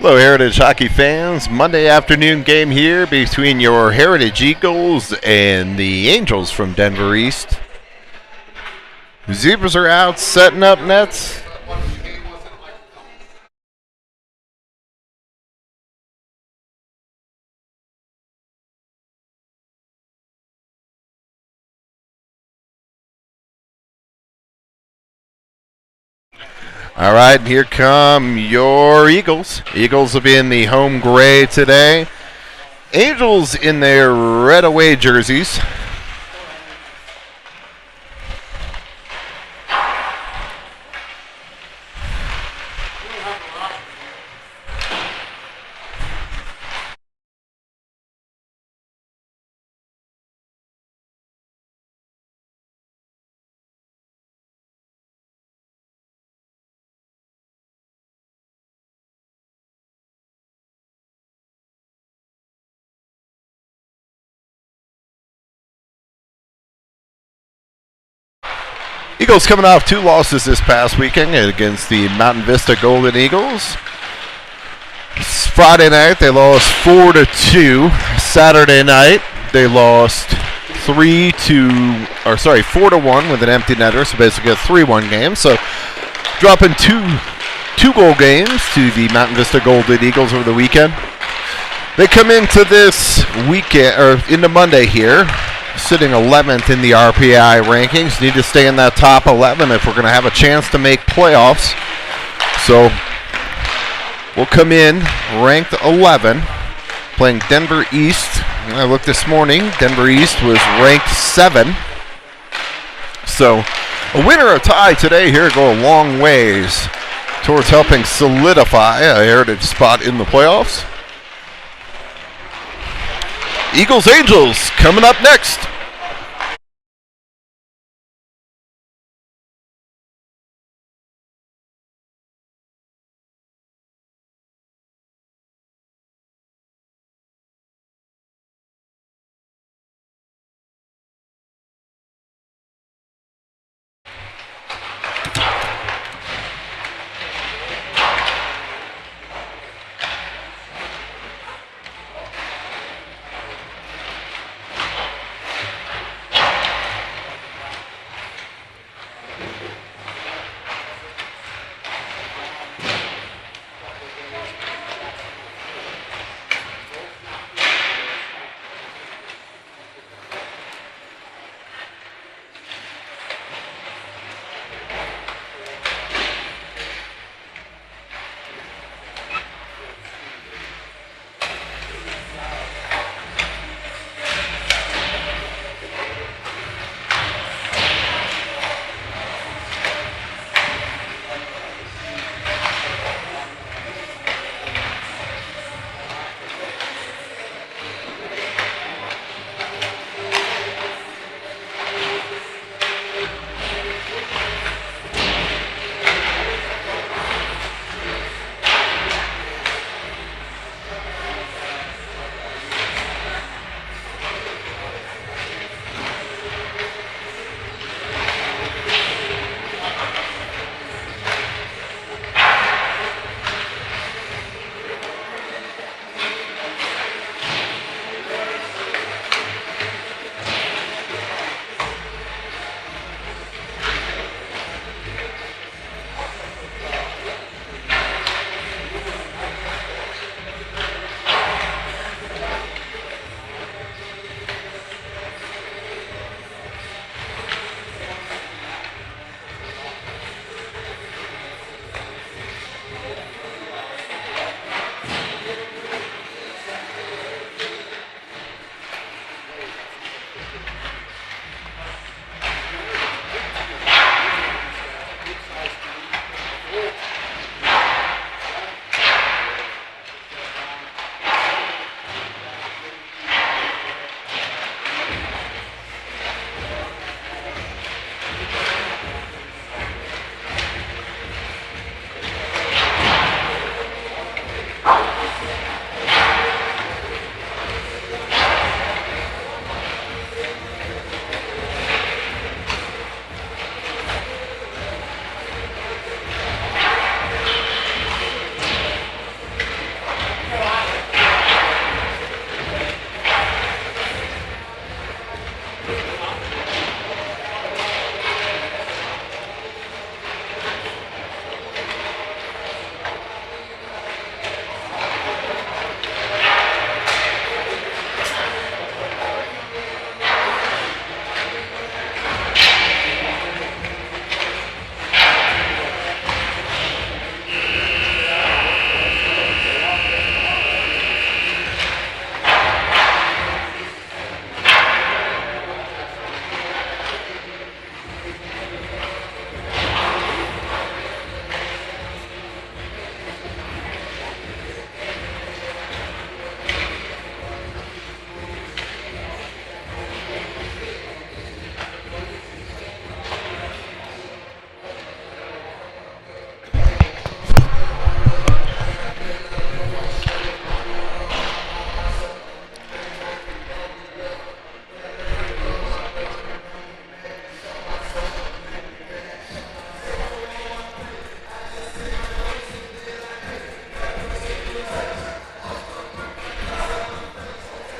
Hello, Heritage hockey fans. Monday afternoon game here between your Heritage Eagles and the Angels from Denver East. Zebras are out setting up nets. All right, here come your Eagles. Eagles will be in the home gray today. Angels in their red away jerseys. Eagles coming off 2 losses this past weekend against the Mountain Vista Golden Eagles. Friday night they lost 4-2. Saturday night they lost 4-1 with an empty netter, so basically a 3-1 game. So dropping two goal games to the Mountain Vista Golden Eagles over the weekend. They come into this weekend or into Monday here, sitting 11th in the RPI rankings. Need to stay in that top 11 if we're going to have a chance to make playoffs. So we'll come in ranked 11, playing Denver East. I looked this morning. Denver East was ranked 7. So a win or a tie today here go a long ways towards helping solidify a Heritage spot in the playoffs. Eagles Angels coming up next.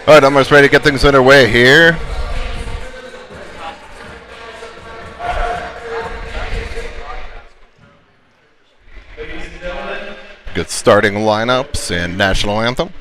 All right, almost ready to get things underway here. Good starting lineups and national anthem.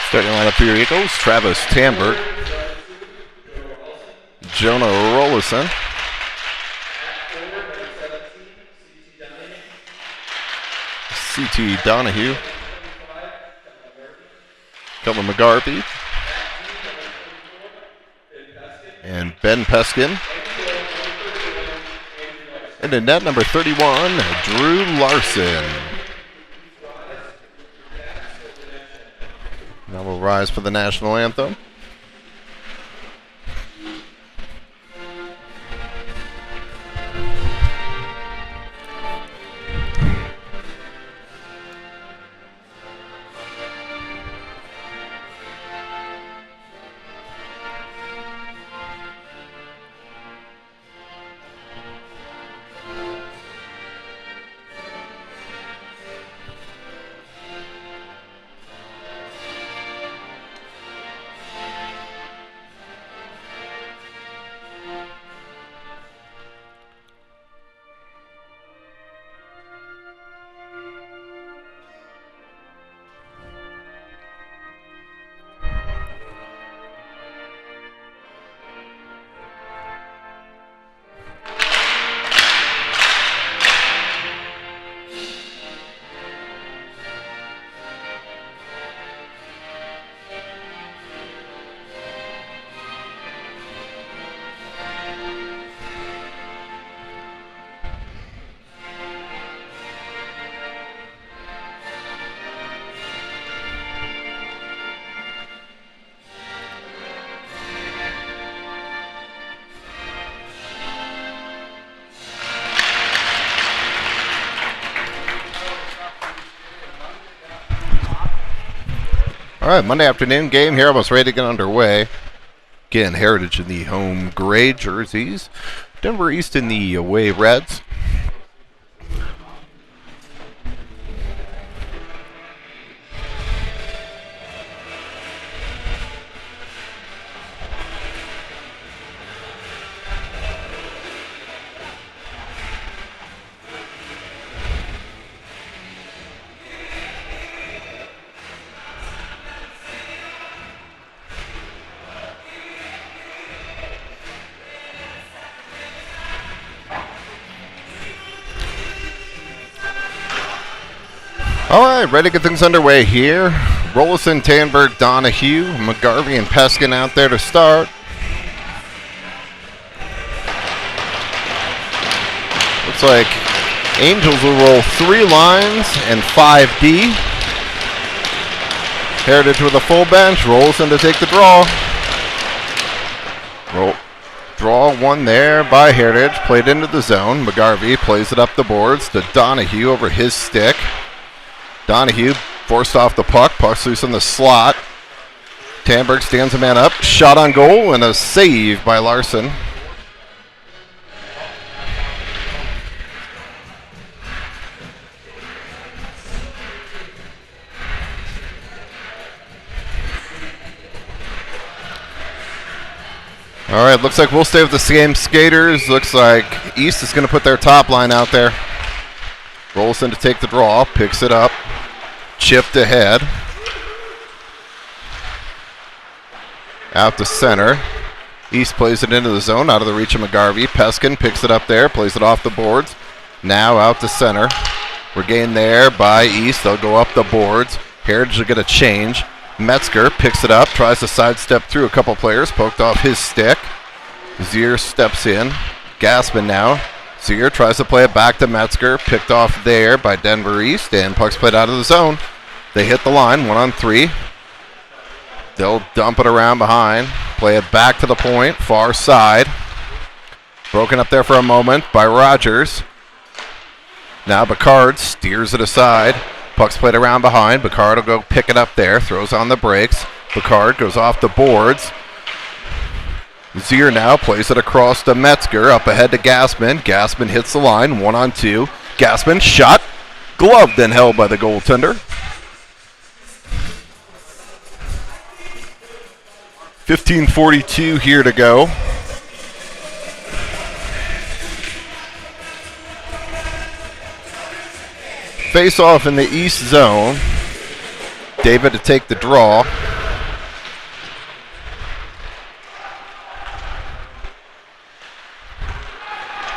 Starting lineup for your Eagles, Travis Tambert, Jonah Rollison, C.T. Donahue, Kellen McGarvey, and Ben Peskin. And in net number 31, Drew Larson. Now we'll rise for the national anthem. All right, Monday afternoon game here, almost ready to get underway. Again, Heritage in the home gray jerseys. Denver East in the away reds. All right, ready to get things underway here. Rollison, Tanberg, Donahue, McGarvey, and Peskin out there to start. Looks like Angels will roll 3 lines and 5D. Heritage with a full bench. Rollison to take the draw. Draw one there by Heritage. Played into the zone. McGarvey plays it up the boards to Donahue over his stick. Donahue forced off the puck. Puck's loose in the slot. Tanberg stands a man up. Shot on goal and a save by Larson. All right, looks like we'll stay with the same skaters. Looks like East is going to put their top line out there. Rollison to take the draw. Picks it up. Chipped ahead. Out to center. East plays it into the zone, out of the reach of McGarvey. Peskin picks it up there, plays it off the boards. Now out to center. Regained there by East. They'll go up the boards. Heritage will get a change. Metzger picks it up, tries to sidestep through a couple players, poked off his stick. Zier steps in. Gassman now. Zier tries to play it back to Metzger, picked off there by Denver East, and puck's played out of the zone. They hit the line, 1-on-3. They'll dump it around behind, play it back to the point, far side. Broken up there for a moment by Rogers. Now Bacard steers it aside. Puck's played around behind. Bacard will go pick it up there, throws on the brakes. Bacard goes off the boards. Zier now plays it across to Metzger, up ahead to Gassman. Gassman hits the line, 1-on-2. Gassman shot, gloved and held by the goaltender. 15:42 here to go. Face off in the east zone. David to take the draw.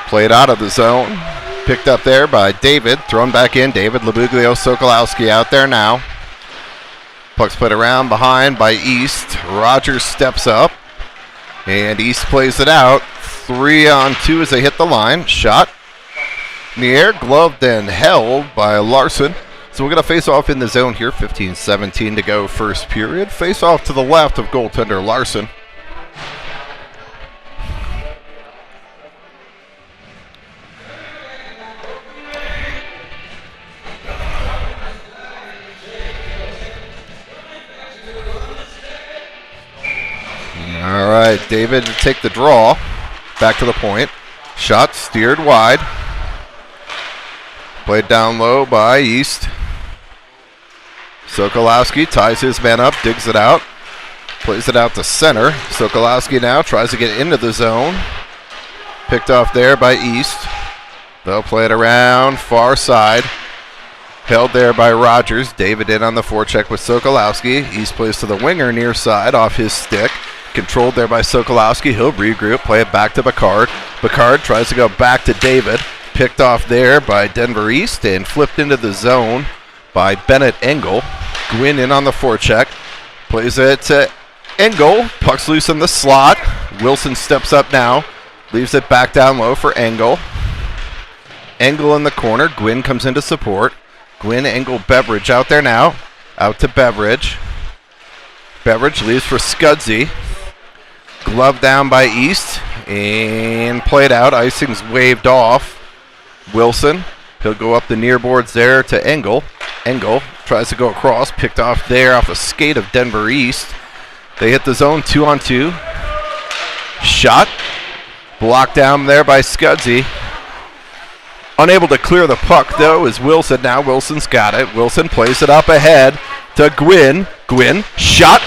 Played out of the zone. Picked up there by David. Thrown back in. David Labuglio Sokolowski out there now. Puck's played around behind by East. Rogers steps up. And East plays it out. 3-on-2 as they hit the line. Shot in the air. Gloved and held by Larson. So we're going to face off in the zone here. 15:17 to go first period. Face off to the left of goaltender Larson. All right, David to take the draw. Back to the point. Shot steered wide. Played down low by East. Sokolowski ties his man up, digs it out. Plays it out to center. Sokolowski now tries to get into the zone. Picked off there by East. They'll play it around far side. Held there by Rogers. David in on the forecheck with Sokolowski. East plays to the winger near side off his stick. Controlled there by Sokolowski. He'll regroup, play it back to Bacard. Bacard tries to go back to David. Picked off there by Denver East and flipped into the zone by Bennett Engel. Gwynn in on the forecheck. Plays it to Engel. Puck's loose in the slot. Wilson steps up now. Leaves it back down low for Engel. Engel in the corner. Gwynn comes into support. Gwynn, Engel, Beveridge out there now. Out to Beveridge. Beveridge leaves for Scudzy. Glove down by East and played out. Icing's waved off. Wilson, he'll go up the near boards there to Engel. Engel tries to go across, picked off there off a skate of Denver East. They hit the zone, 2-on-2. Shot, blocked down there by Scudzy. Unable to clear the puck though is Wilson now. Wilson's got it. Wilson plays it up ahead to Gwynn. Gwynn, shot,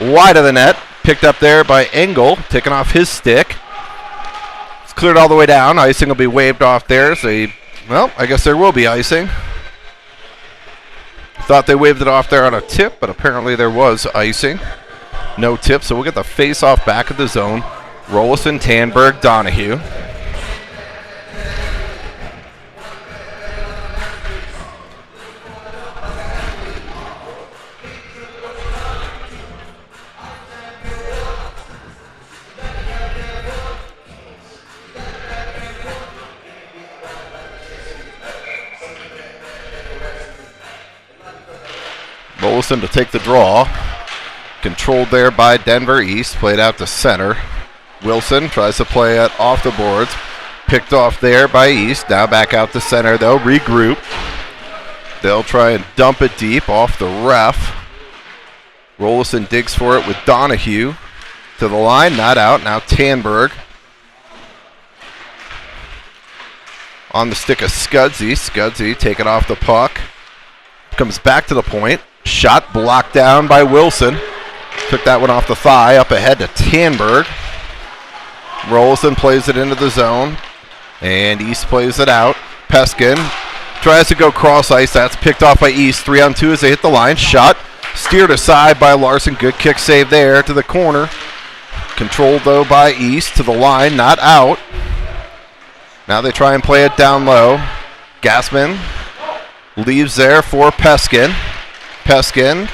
wide of the net. Picked up there by Engel, taking off his stick. It's cleared all the way down. Icing will be waved off there. So well, I guess there will be icing. Thought they waved it off there on a tip, but apparently there was icing. No tip, so we'll get the face-off back of the zone. Rollison, Tanberg, Donahue. Rollison to take the draw. Controlled there by Denver East. Played out to center. Wilson tries to play it off the boards. Picked off there by East. Now back out to center. They'll regroup. They'll try and dump it deep off the ref. Rollison digs for it with Donahue. To the line, not out. Now Tanberg. On the stick of Scudzy. Scudzy taking off the puck. Comes back to the point. Shot blocked down by Wilson. Took that one off the thigh. Up ahead to Tanberg. Rollison plays it into the zone. And East plays it out. Peskin tries to go cross ice. That's picked off by East. 3-on-2 as they hit the line. Shot steered aside by Larson. Good kick save there to the corner. Controlled though by East to the line. Not out. Now they try and play it down low. Gassman leaves there for Peskin. Peskin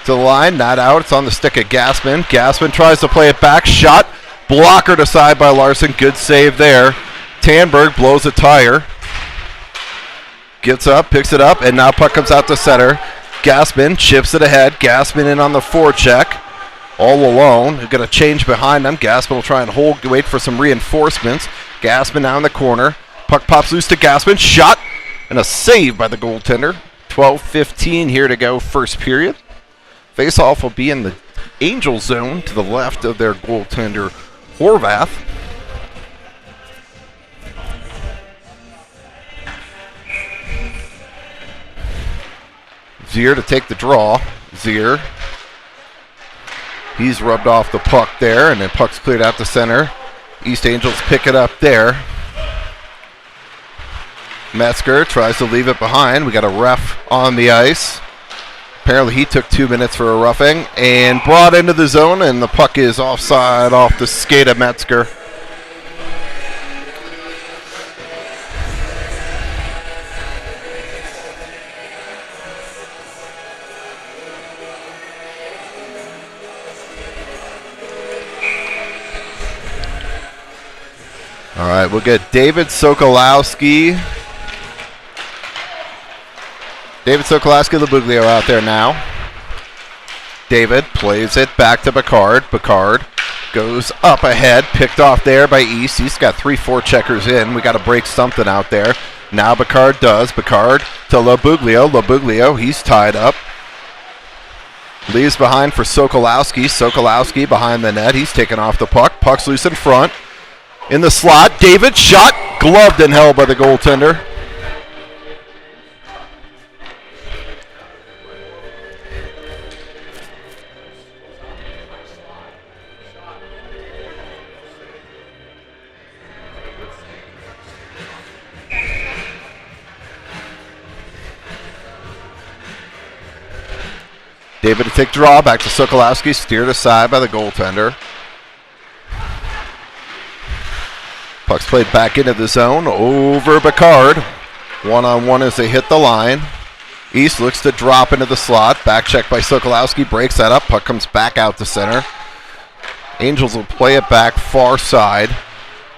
to the line, not out. It's on the stick of Gassman. Gassman tries to play it back. Shot. Blockered aside by Larson. Good save there. Tanberg blows a tire. Gets up, picks it up, and now puck comes out to center. Gassman chips it ahead. Gassman in on the forecheck. All alone. They're going to change behind them. Gassman will try and wait for some reinforcements. Gassman now in the corner. Puck pops loose to Gassman. Shot. And a save by the goaltender. 12:15 here to go, first period. Face-off will be in the Angel zone to the left of their goaltender, Horvath. Zier to take the draw. Zier. He's rubbed off the puck there, and then puck's cleared out to center. East Angels pick it up there. Metzger tries to leave it behind. We got a ref on the ice. Apparently he took 2 minutes for a roughing and brought into the zone, and the puck is offside off the skate of Metzger. All right, we'll get David Sokolowski. David Sokolowski, Labuglio out there now. David plays it back to Picard. Picard goes up ahead, picked off there by East. East got 3-4 checkers in. We got to break something out there. Now Picard does. Picard to Labuglio. Labuglio, he's tied up. Leaves behind for Sokolowski. Sokolowski behind the net. He's taken off the puck. Puck's loose in front. In the slot, David shot, gloved and held by the goaltender. David to take draw, back to Sokolowski, steered aside by the goaltender. Puck's played back into the zone, over Picard. One-on-one as they hit the line. East looks to drop into the slot. Back check by Sokolowski, breaks that up. Puck comes back out to center. Angels will play it back far side.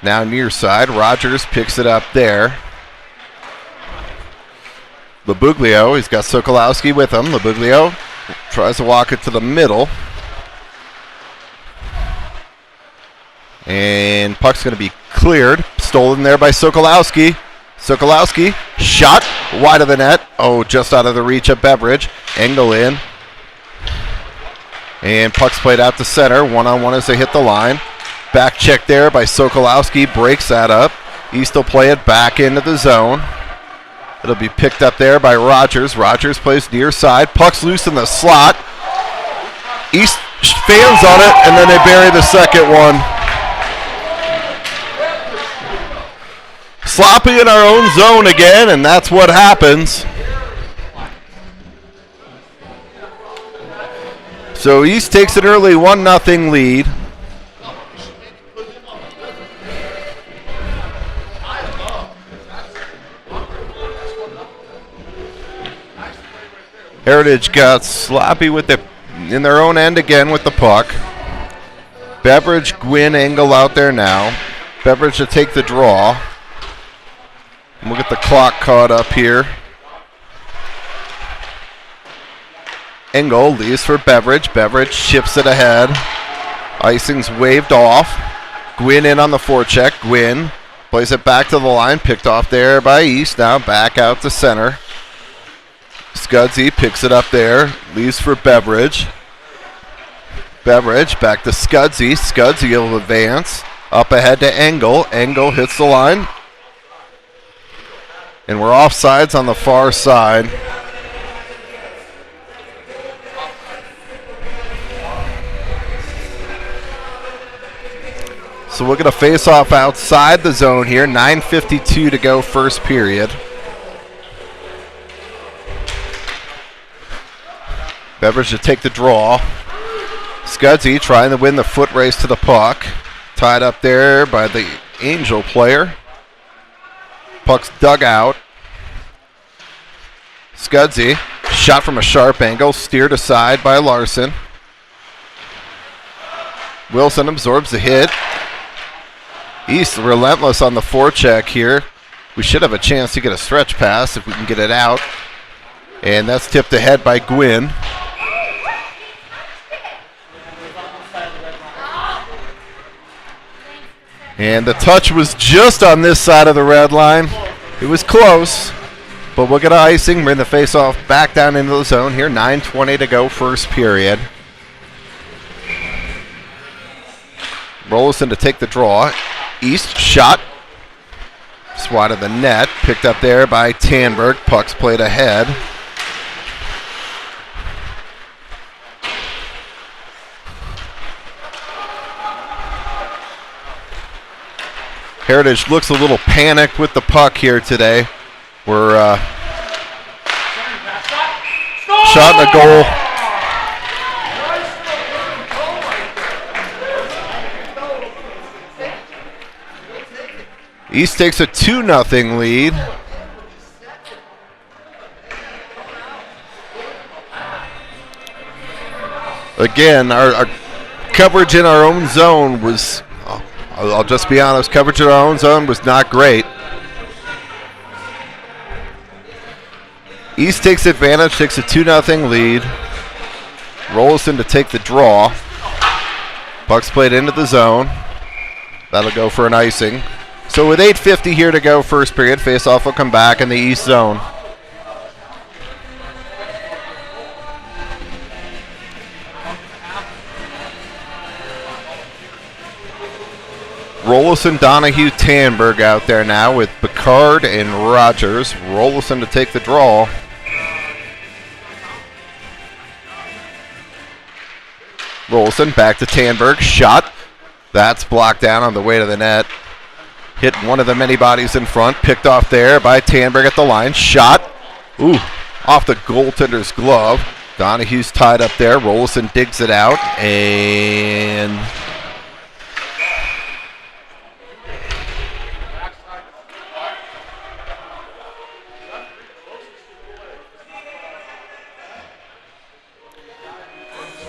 Now near side. Rogers picks it up there. Labuglio, he's got Sokolowski with him. Labuglio tries to walk it to the middle. And puck's going to be cleared. Stolen there by Sokolowski. Sokolowski, shot wide of the net. Oh, just out of the reach of Beveridge. Engel in. And puck's played out to center. One-on-one as they hit the line. Back check there by Sokolowski. Breaks that up. East will play it back into the zone. It'll be picked up there by Rogers. Rogers plays near side. Puck's loose in the slot. East fans on it, and then they bury the second one. Sloppy in our own zone again, and that's what happens. So East takes an early 1-0 lead. Heritage got sloppy with it in their own end again with the puck. Beveridge, Gwynn, Engel out there now. Beveridge to take the draw. And we'll get the clock caught up here. Engel leaves for Beveridge. Beveridge chips it ahead. Icing's waved off. Gwynn in on the forecheck. Gwynn plays it back to the line. Picked off there by East. Now back out to center. Scudzy picks it up there. Leaves for Beveridge. Beveridge back to Scudzy. Scudzy will advance. Up ahead to Engel. Engel hits the line. And we're offsides on the far side. So we're going to face off outside the zone here. 9:52 to go, first period. Beveridge to take the draw. Scudzy trying to win the foot race to the puck. Tied up there by the Angel player. Puck's dug out. Scudzy Shot from a sharp angle, steered aside by Larson. Wilson absorbs the hit. East relentless on the forecheck here. We should have a chance to get a stretch pass if we can get it out. And that's tipped ahead by Gwynn. And the touch was just on this side of the red line. It was close, but we'll get an icing. Bring the face-off back down into the zone here. 9:20 to go, first period. Rolison to take the draw. East shot. Swat of the net. Picked up there by Tanberg. Puck's played ahead. Heritage looks a little panicked with the puck here today. We're shot in the goal. East takes a 2-0 lead. Again, our coverage in our own zone was, I'll just be honest, coverage in our own zone was not great. East takes advantage, takes a 2-0 lead. Rolison to take the draw. Puck's played into the zone. That'll go for an icing. So with 8:50 here to go, first period, face-off will come back in the East zone. Rolison, Donahue, Tanberg out there now with Picard and Rogers. Rolison to take the draw. Rolison back to Tanberg. Shot. That's blocked down on the way to the net. Hit one of the many bodies in front. Picked off there by Tanberg at the line. Shot. Ooh, off the goaltender's glove. Donahue's tied up there. Rolison digs it out. And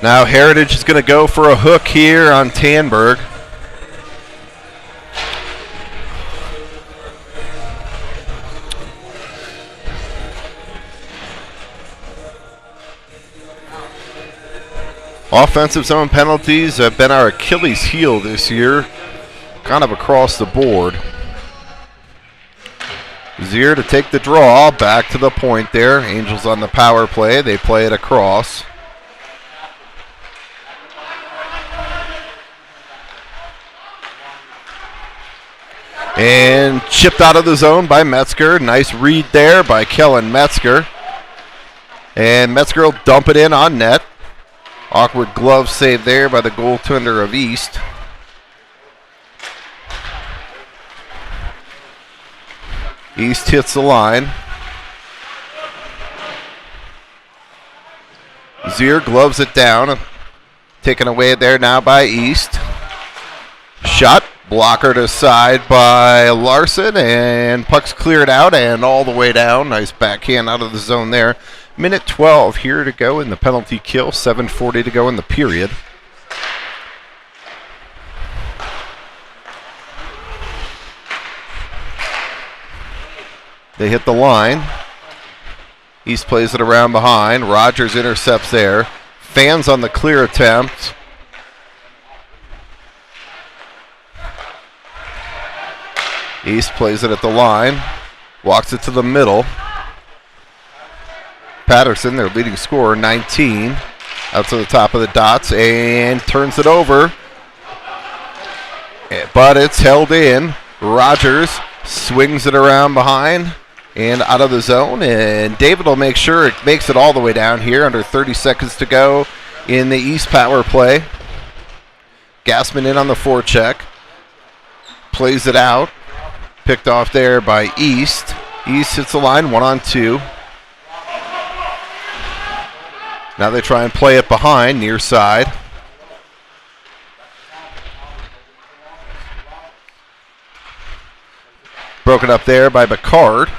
now Heritage is going to go for a hook here on Tanberg. Offensive zone penalties have been our Achilles heel this year, kind of across the board. Zier to take the draw, back to the point there. Angels on the power play, they play it across. And chipped out of the zone by Metzger. Nice read there by Kellen Metzger. And Metzger will dump it in on net. Awkward glove save there by the goaltender of East. East hits the line. Zier gloves it down. Taken away there now by East. Shot. Blocker to side by Larson, and puck's cleared out and all the way down. Nice backhand out of the zone there. Minute 12 here to go in the penalty kill. 7:40 to go in the period. They hit the line. East plays it around behind. Rogers intercepts there. Fans on the clear attempt. East plays it at the line, walks it to the middle. Patterson, their leading scorer, 19, out to the top of the dots and turns it over. But it's held in. Rogers swings it around behind and out of the zone. And David will make sure it makes it all the way down here under 30 seconds to go in the East power play. Gassman in on the forecheck. Plays it out. Picked off there by East. East hits the line, 1-on-2. Now they try and play it behind, near side. Broken up there by Picard.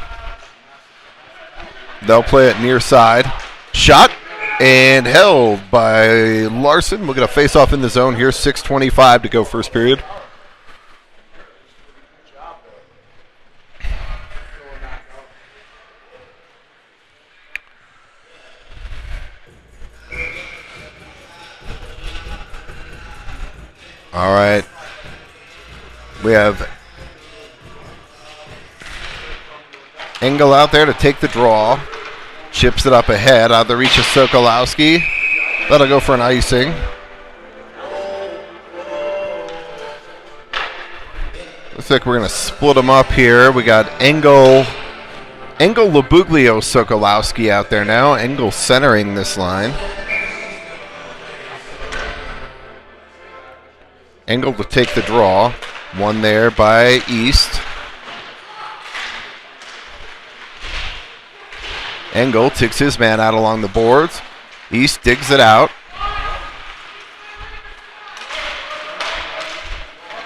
They'll play it near side. Shot and held by Larson. We'll get a face-off in the zone here. 6:25 to go first period. All right. We have Engel out there to take the draw. Chips it up ahead out of the reach of Sokolowski. That'll go for an icing. Looks like we're going to split them up here. We got Engel, Labuglio, Sokolowski out there now. Engel centering this line. Engel to take the draw. One there by East. Engel takes his man out along the boards. East digs it out.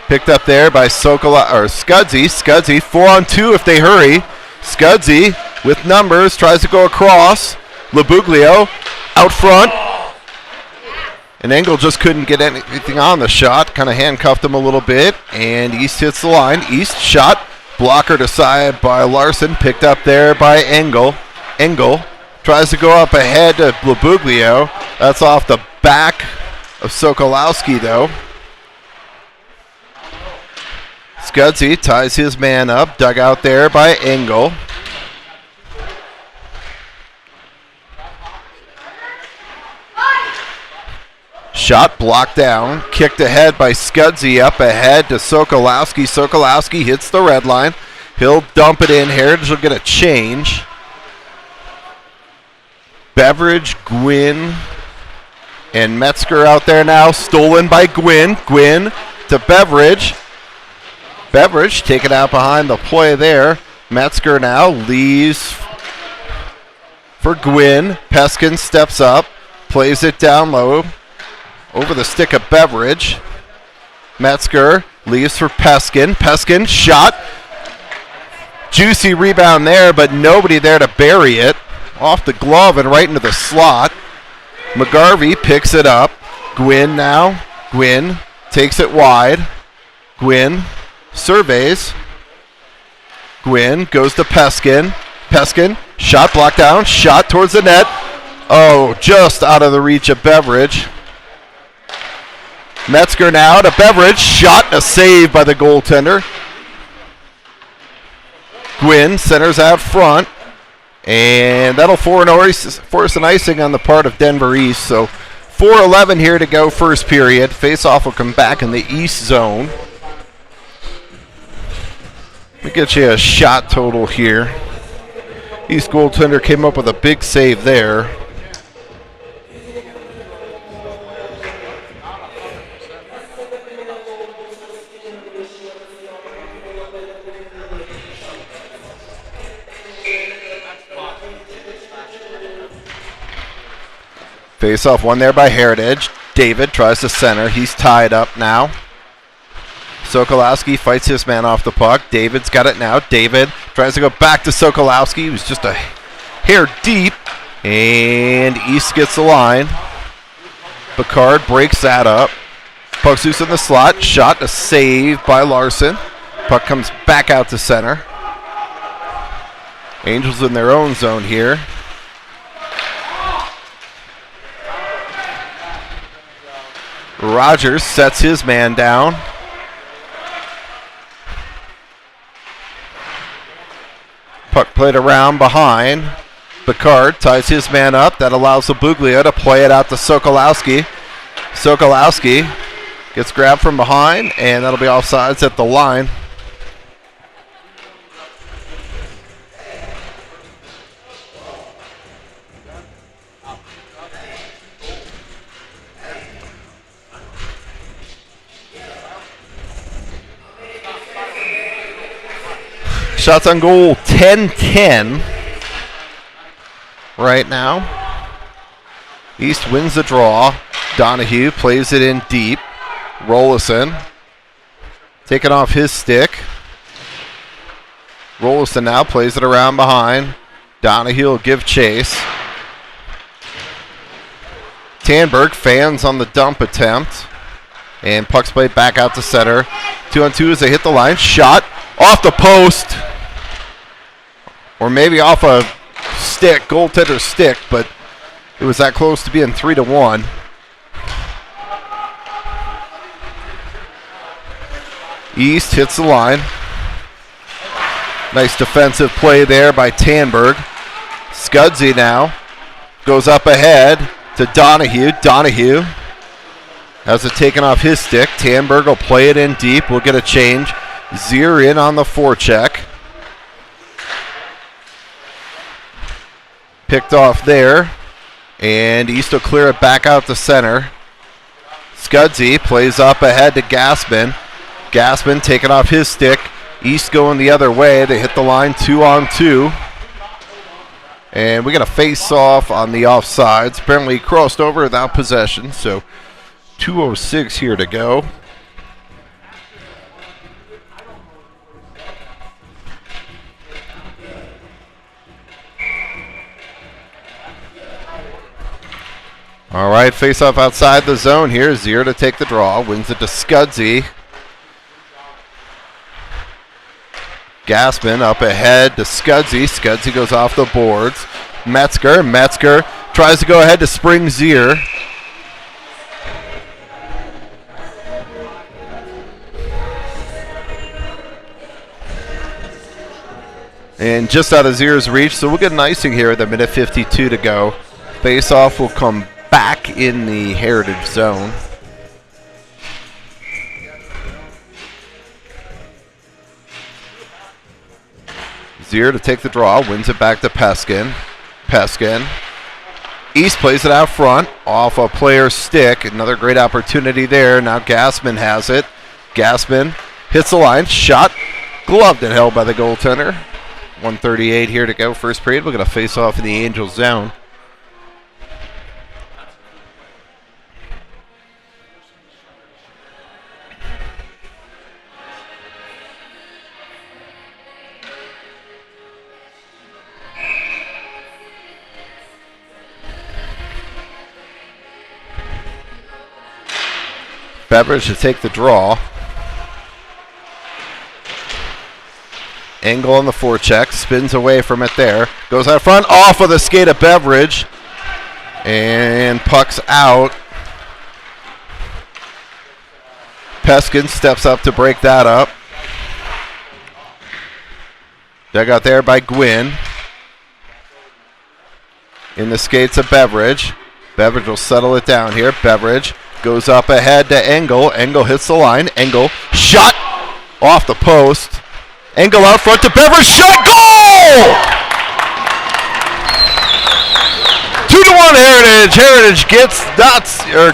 Picked up there by Scudzy. Scudzy 4-on-2 if they hurry. Scudzy with numbers tries to go across. Labuglio out front. And Engel just couldn't get anything on the shot. Kind of handcuffed him a little bit. And East hits the line. East shot. Blocker to side by Larson. Picked up there by Engel. Engel tries to go up ahead to Labuglio. That's off the back of Sokolowski, though. Scudzy ties his man up. Dug out there by Engel. Shot blocked down. Kicked ahead by Scudzy up ahead to Sokolowski. Sokolowski hits the red line. He'll dump it in. Heritage will get a change. Beveridge, Gwynn, and Metzger out there now. Stolen by Gwynn. Gwynn to Beveridge. Beveridge taken out behind the play there. Metzger now leaves for Gwynn. Peskin steps up. Plays it down low. Over the stick of Beveridge. Metzger leaves for Peskin. Peskin shot. Juicy rebound there, but nobody there to bury it. Off the glove and right into the slot. McGarvey picks it up. Gwynn now. Gwynn takes it wide. Gwynn surveys. Gwynn goes to Peskin. Peskin, shot blocked down. Shot towards the net. Oh, just out of the reach of Beveridge. Metzger now to Beveridge. Shot and a save by the goaltender. Gwynn centers out front. And that'll force an icing on the part of Denver East. So 4:11 here to go first period. Face-off will come back in the East zone. Let me get you a shot total here. East goaltender came up with a big save there. Face-off one there by Heritage. David tries to center. He's tied up now. Sokolowski fights his man off the puck. David's got it now. David tries to go back to Sokolowski. He was just a hair deep. And East gets the line. Picard breaks that up. Puck's loose in the slot. Shot, a save by Larson. Puck comes back out to center. Angels in their own zone here. Rogers sets his man down. Puck played around behind. Picard ties his man up. That allows Labuglio to play it out to Sokolowski. Sokolowski gets grabbed from behind, and that'll be offsides at the line. Shots on goal 10-10 right now. East wins the draw. Donahue plays it in deep. Rollison taking off his stick. Rollison now plays it around behind. Donahue will give chase. Tanberg fans on the dump attempt. And puck's played back out to center. 2-on-2 as they hit the line. Shot off the post. Or maybe off a stick, goaltender stick, but it was that close to being 3-1. East hits the line. Nice defensive play there by Tanberg. Scudzy now goes up ahead to Donahue. Donahue has it taken off his stick. Tanberg will play it in deep. We'll get a change. Zier in on the forecheck. Picked off there. And East will clear it back out to center. Scudzy plays up ahead to Gaspin. Gaspin taking off his stick. East going the other way. They hit the line 2-on-2. And we got a face-off on the offsides. Apparently crossed over without possession. So 2:06 here to go. All right, face-off outside the zone here. Zier to take the draw. Wins it to Scudzy. Gaspin up ahead to Scudzy. Scudzy goes off the boards. Metzger. Metzger tries to go ahead to Spring Zier. And just out of Zier's reach, so we'll get an icing here at the minute 52 to go. Face-off will come back in the Heritage zone. Zier to take the draw, wins it back to Peskin. Peskin. East plays it out front, off a player's stick. Another great opportunity there. Now Gaspin has it. Gaspin hits the line, shot, gloved and held by the goaltender. 1:38 here to go, first period. We're going to face off in the Angels zone. Beveridge to take the draw. Engel on the forecheck, spins away from it there. Goes out front, off of the skate of Beveridge. And puck's out. Peskin steps up to break that up. Dug out there by Gwynn. In the skates of Beveridge. Beveridge will settle it down here. Beveridge goes up ahead to Engel. Engel hits the line. Engel shot off the post. Engel out front to Beveridge. Shot. Goal! 2-1 Heritage. Heritage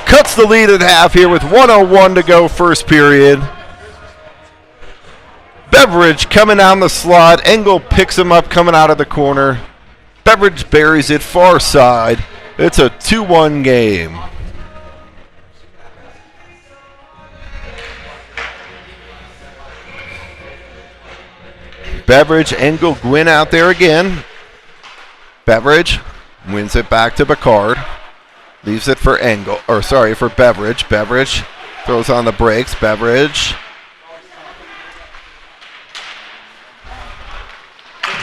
cuts the lead in half here with 1:01 to go first period. Beveridge coming down the slot. Engel picks him up coming out of the corner. Beveridge buries it far side. It's a 2-1 game. Beveridge, Engel, Gwynn out there again. Beveridge wins it back to Picard. Leaves it for for Beveridge. Beveridge throws on the brakes. Beveridge.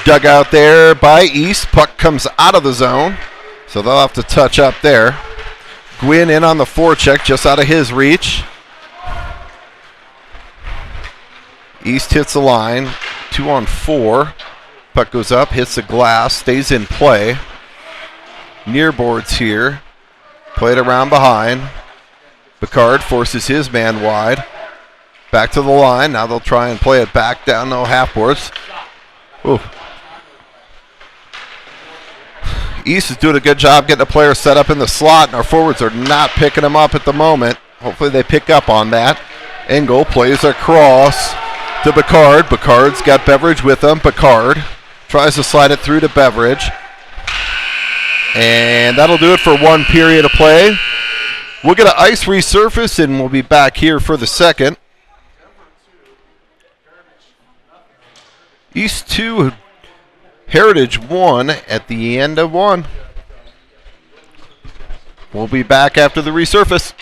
Dug out there by East. Puck comes out of the zone. So they'll have to touch up there. Gwynn in on the forecheck, just out of his reach. East hits the line. 2-on-4. Puck goes up, hits the glass, stays in play. Near boards here. Played around behind. Picard forces his man wide. Back to the line. Now they'll try and play it back down, no half boards. Ooh. East is doing a good job getting the player set up in the slot, and our forwards are not picking them up at the moment. Hopefully they pick up on that. Engel plays across to Picard. Picard's got Beveridge with him. Picard tries to slide it through to Beveridge. And that'll do it for one period of play. We'll get an ice resurface, and we'll be back here for the second. East 2, Heritage 1 at the end of 1. We'll be back after the resurface.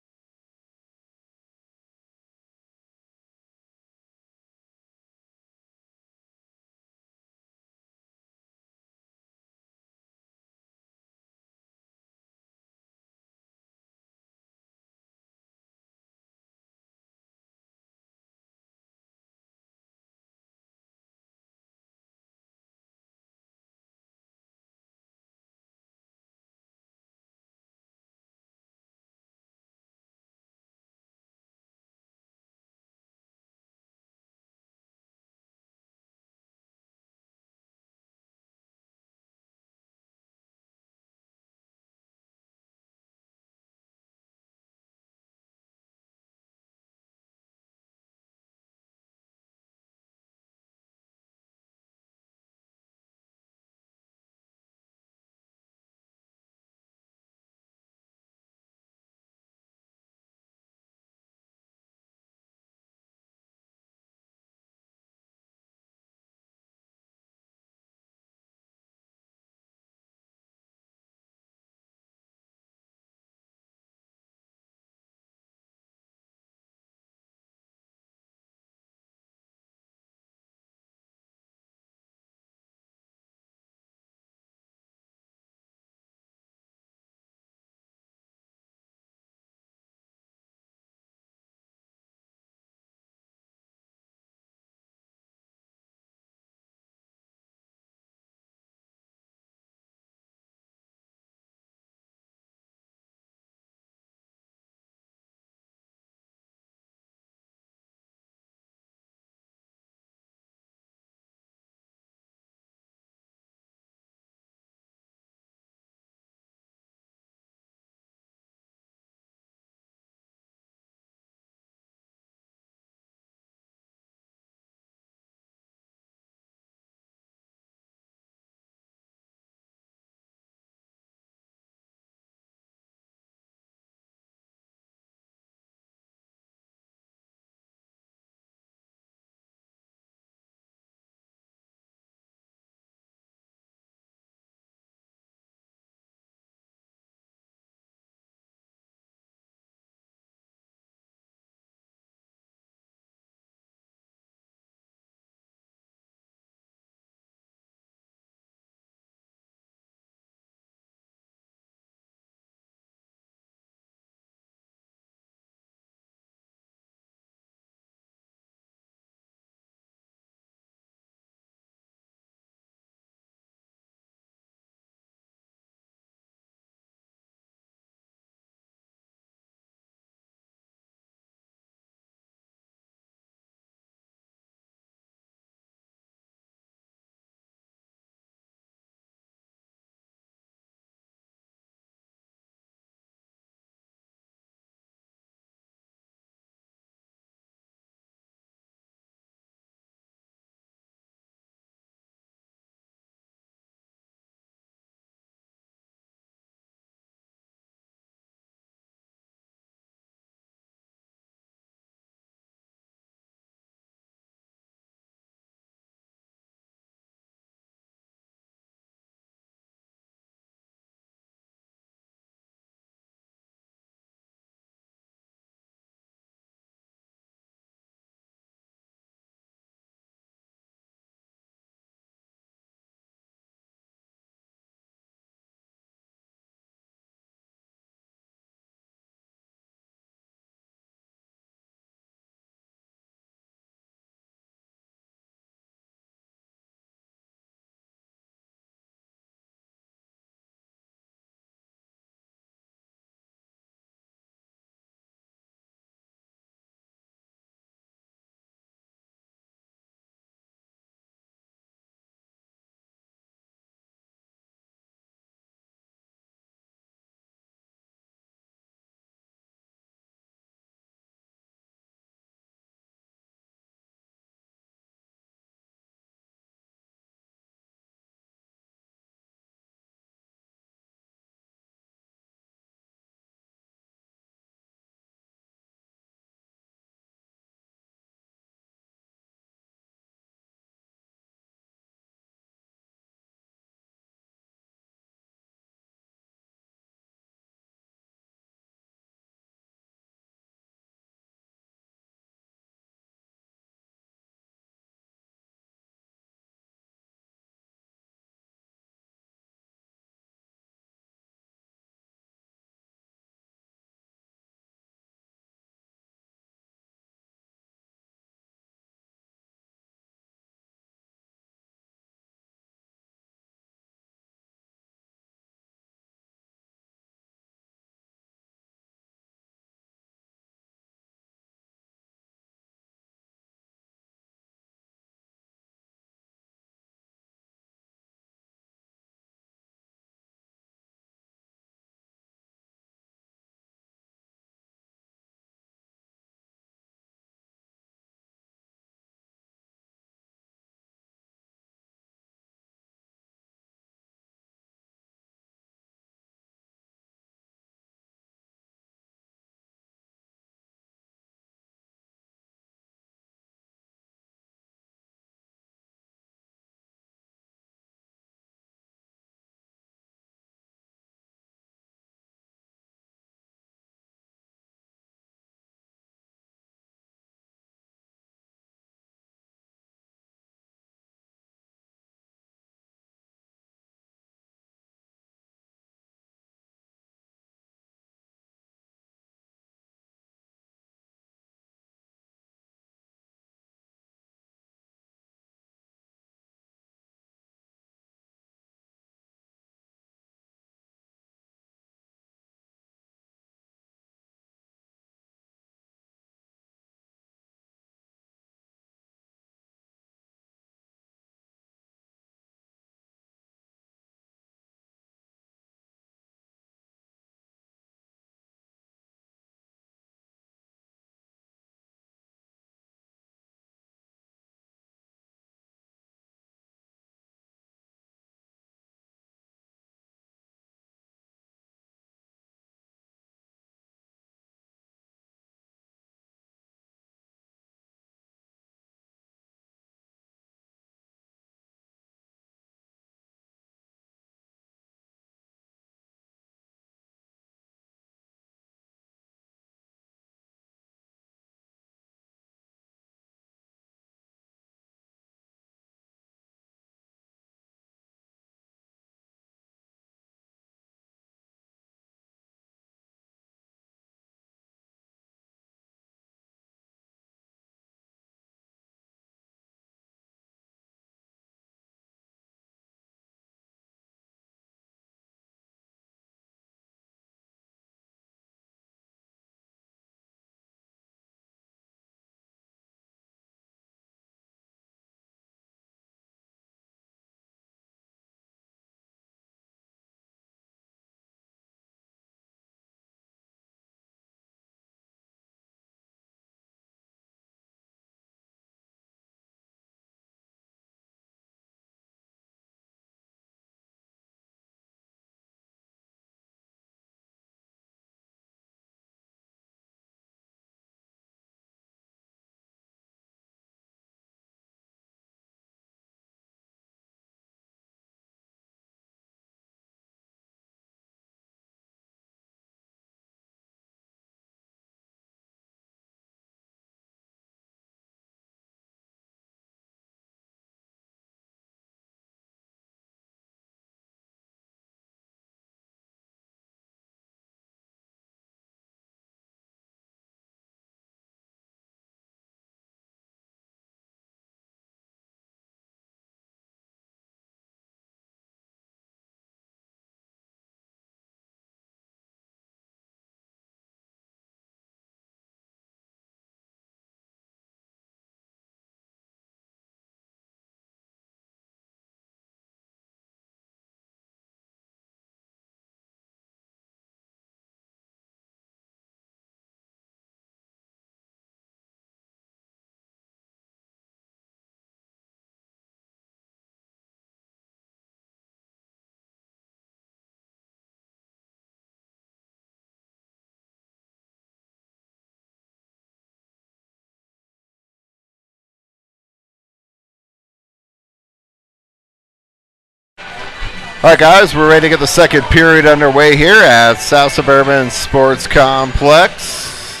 All right, guys, we're ready to get the second period underway here at South Suburban Sports Complex.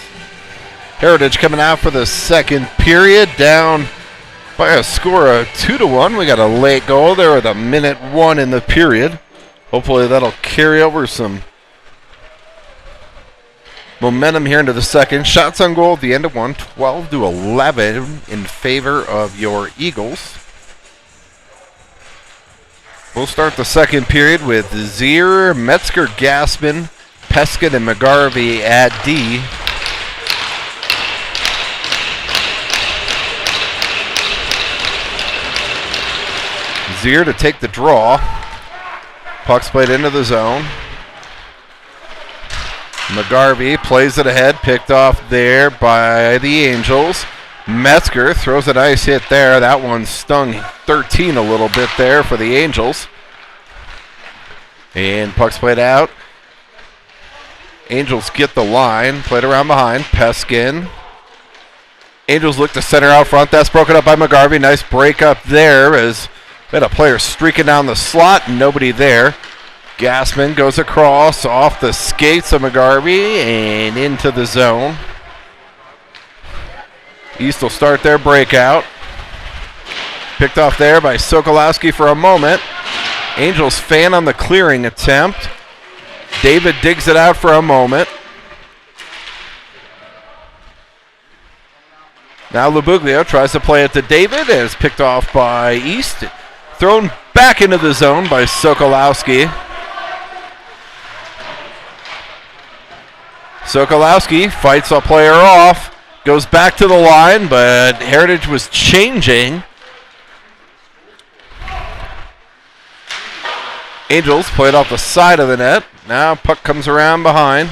Heritage coming out for the second period, down by a score of 2-1. We got a late goal there with 1:01 in the period. Hopefully that'll carry over some momentum here into the second. Shots on goal at the end of one, 12-11 in favor of your Eagles. We'll start the second period with Zier, Metzger, Gassman, Peskin, and McGarvey at D. Zier to take the draw. Puck's played into the zone. McGarvey plays it ahead, picked off there by the Angels. Metzger throws a nice hit there. That one stung 13 a little bit there for the Angels. And puck's played out. Angels get the line, played around behind. Peskin. Angels look to center out front. That's broken up by McGarvey. Nice break up there as we had a player streaking down the slot. Nobody there. Gassman goes across off the skates of McGarvey and into the zone. East will start their breakout. Picked off there by Sokolowski for a moment. Angels fan on the clearing attempt. David digs it out for a moment. Now Lubuglio tries to play it to David and is picked off by East. Thrown back into the zone by Sokolowski. Sokolowski fights a player off. Goes back to the line, but Heritage was changing. Angels played off the side of the net. Now puck comes around behind.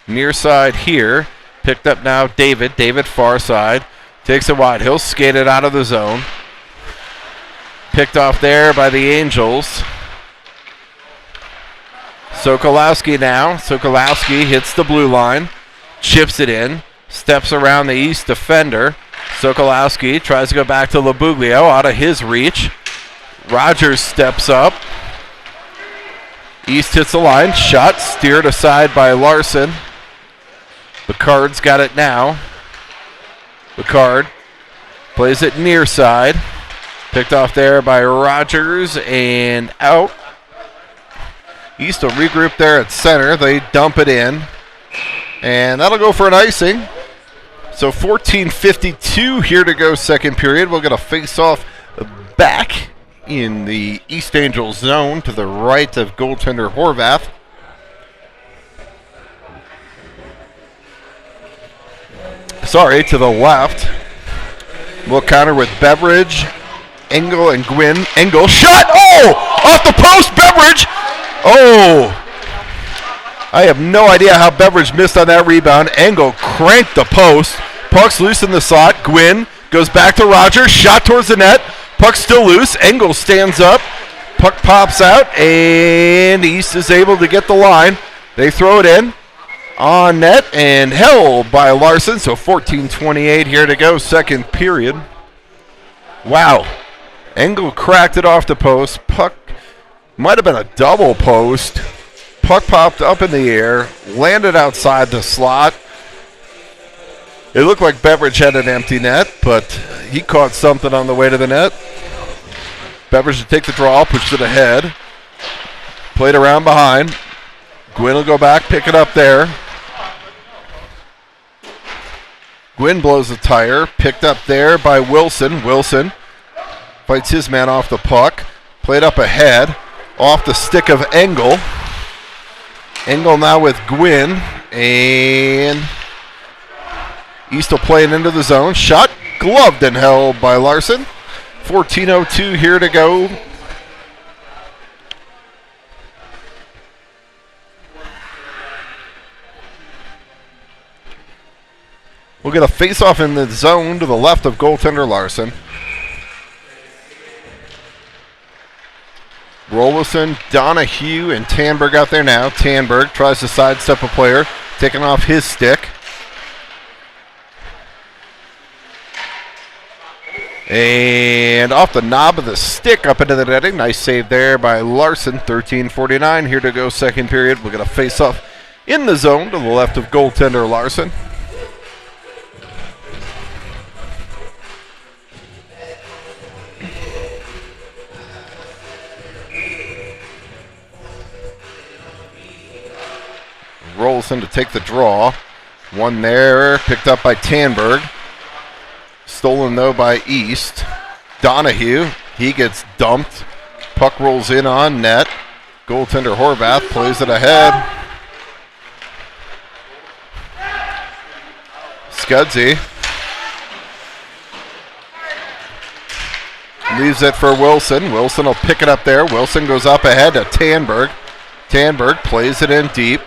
Near side here. Picked up now David. David far side. Takes it wide. He'll skate it out of the zone. Picked off there by the Angels. Sokolowski now. Sokolowski hits the blue line. Chips it in. Steps around the East defender. Sokolowski tries to go back to Lubuglio, out of his reach. Rogers steps up. East hits the line. Shot steered aside by Larson. Picard's got it now. Picard plays it near side. Picked off there by Rogers and out. East will regroup there at center. They dump it in. And that'll go for an icing. So 14:52 here to go second period. We'll get a face-off back in the East Angels zone to the right of goaltender Horvath. Sorry, to the left. We'll counter with Beveridge, Engel, and Gwynn. Engel, shot! Oh! Off the post, Beveridge! Oh! I have no idea how Beveridge missed on that rebound. Engel cranked the post. Puck's loose in the slot. Gwynn goes back to Rogers. Shot towards the net. Puck's still loose. Engel stands up. Puck pops out, and East is able to get the line. They throw it in on net and held by Larson. So 14:28 here to go, second period. Wow. Engel cracked it off the post. Puck might have been a double post. Puck popped up in the air, landed outside the slot. It looked like Beveridge had an empty net, but he caught something on the way to the net. Beveridge to take the draw, pushes it ahead. Played around behind. Gwynn will go back, pick it up there. Gwynn blows the tire, picked up there by Wilson. Wilson fights his man off the puck. Played up ahead, off the stick of Engel. Engel now with Gwynn, and East will play it into the zone. Shot gloved and held by Larson. 14:02 here to go. We'll get a face-off in the zone to the left of goaltender Larson. Rolison, Donahue, and Tanberg out there now. Tanberg tries to sidestep a player, taking off his stick. And off the knob of the stick up into the netting. Nice save there by Larson. 13:49 here to go second period. We're going to face off in the zone to the left of goaltender Larson. Rolson to take the draw. One there, picked up by Tanberg. Stolen, though, by East. Donahue, he gets dumped. Puck rolls in on net. Goaltender Horvath plays it ahead. Scudzy leaves it for Wilson. Wilson will pick it up there. Wilson goes up ahead to Tanberg. Tanberg plays it in deep.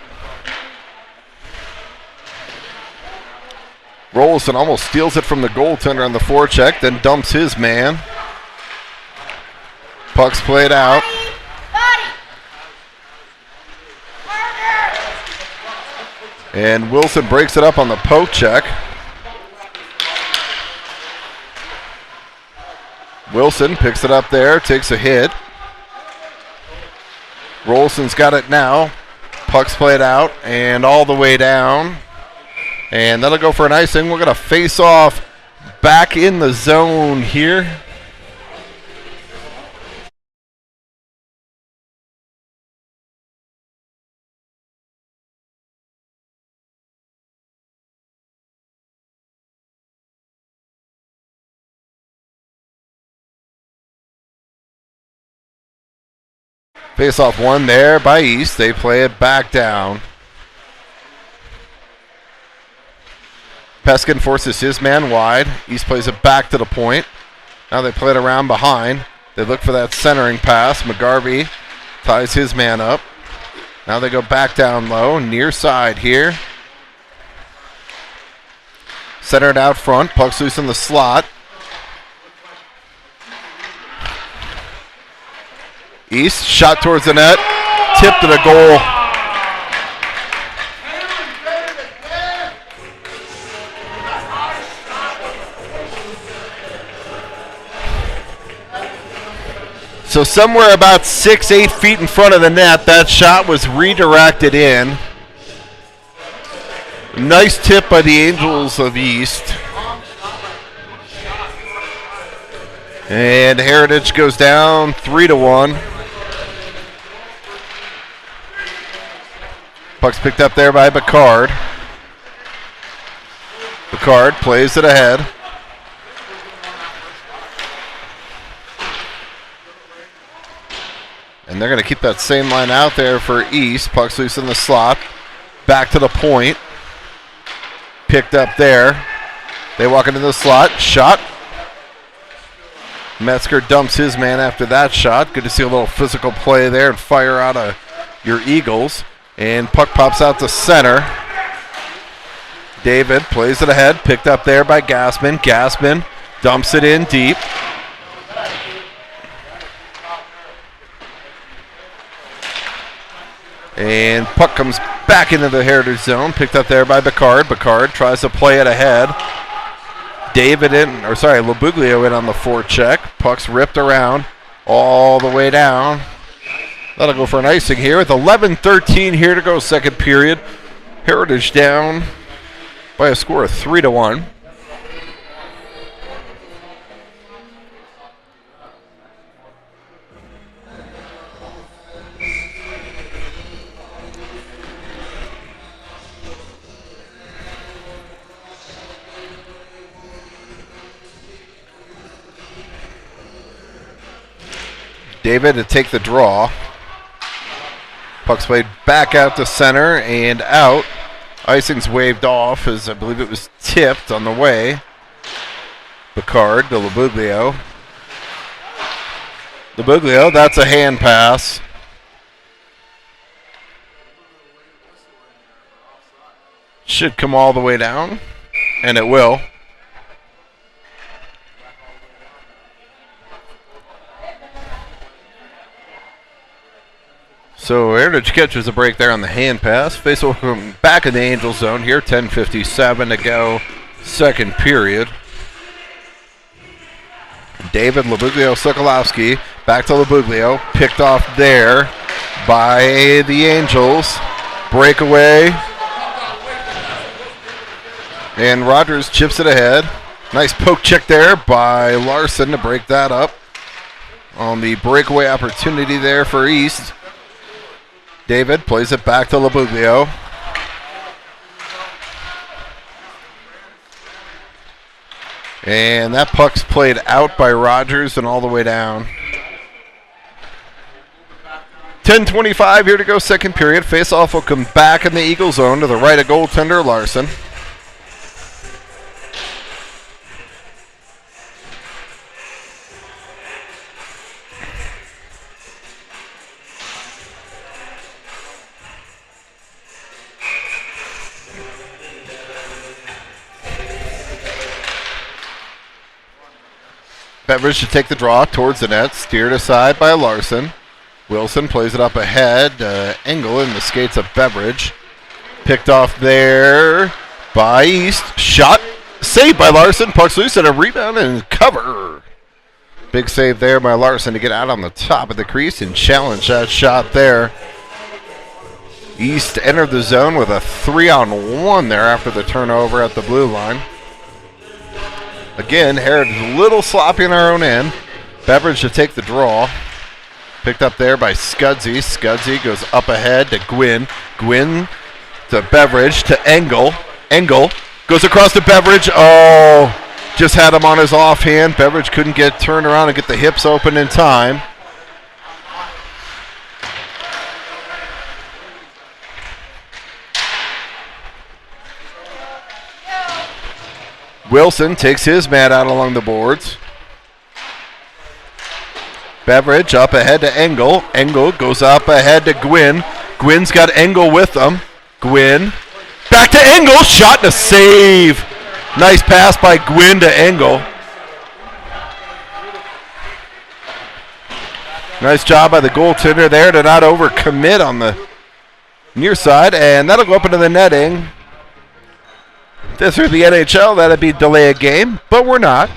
Rolson almost steals it from the goaltender on the forecheck, then dumps his man. Puck's played out. And Wilson breaks it up on the poke check. Wilson picks it up there, takes a hit. Rolson's got it now. Puck's played out and all the way down. And that'll go for an icing. We're going to face off back in the zone here. Face off one there by East. They play it back down. Peskin forces his man wide. East plays it back to the point. Now they play it around behind. They look for that centering pass. McGarvey ties his man up. Now they go back down low, near side here. Centered out front. Puck's loose in the slot. East shot towards the net. Tipped to the goal. So somewhere about 6-8 feet in front of the net, that shot was redirected in. Nice tip by the Angels of East. And Heritage goes down 3-1. Puck's picked up there by Bacard. Bacard plays it ahead. And they're going to keep that same line out there for East. Puck's loose in the slot. Back to the point. Picked up there. They walk into the slot. Shot. Metzger dumps his man after that shot. Good to see a little physical play there and fire out of your Eagles. And puck pops out to center. David plays it ahead. Picked up there by Gassman. Gassman dumps it in deep. And puck comes back into the Heritage zone. Picked up there by Bacard. Bacard tries to play it ahead. Lobuglio in on the forecheck. Puck's ripped around all the way down. That'll go for an icing here with 11:13 here to go second period. Heritage down by a score of 3-1. David to take the draw. Puck's played back out to center and out. Icing's waved off as I believe it was tipped on the way. Bacard to Lobuglio. Lobuglio, that's a hand pass. Should come all the way down, and it will. So Heritage catches a break there on the hand pass. Face over back in the Angel zone here. 10:57 to go, second period. David Labuglio Sokolowski. Back to Labuglio. Picked off there by the Angels. Breakaway. And Rogers chips it ahead. Nice poke check there by Larson to break that up. On the breakaway opportunity there for East. David plays it back to Labuglio. And that puck's played out by Rogers and all the way down. 10:25 here to go, second period. Face-off will come back in the Eagle zone to the right of goaltender Larson. Beveridge to take the draw towards the net, steered aside by Larson. Wilson plays it up ahead. Engel in the skates of Beveridge. Picked off there by East. Shot saved by Larson. Puck's loose and a rebound and cover. Big save there by Larson to get out on the top of the crease and challenge that shot there. East entered the zone with a 3-on-1 there after the turnover at the blue line. Again, Heritage a little sloppy in our own end. Beveridge to take the draw. Picked up there by Scudzy. Scudzy goes up ahead to Gwynn. Gwynn to Beveridge to Engel. Engel goes across to Beveridge. Oh, just had him on his offhand. Beveridge couldn't get turned around and get the hips open in time. Wilson takes his man out along the boards. Beveridge up ahead to Engel. Engel goes up ahead to Gwynn. Gwynn's got Engel with him. Gwynn back to Engel. Shot and a save. Nice pass by Gwynn to Engel. Nice job by the goaltender there to not overcommit on the near side. And that'll go up into the netting. This is the NHL, that'd be delay a game, but we're not.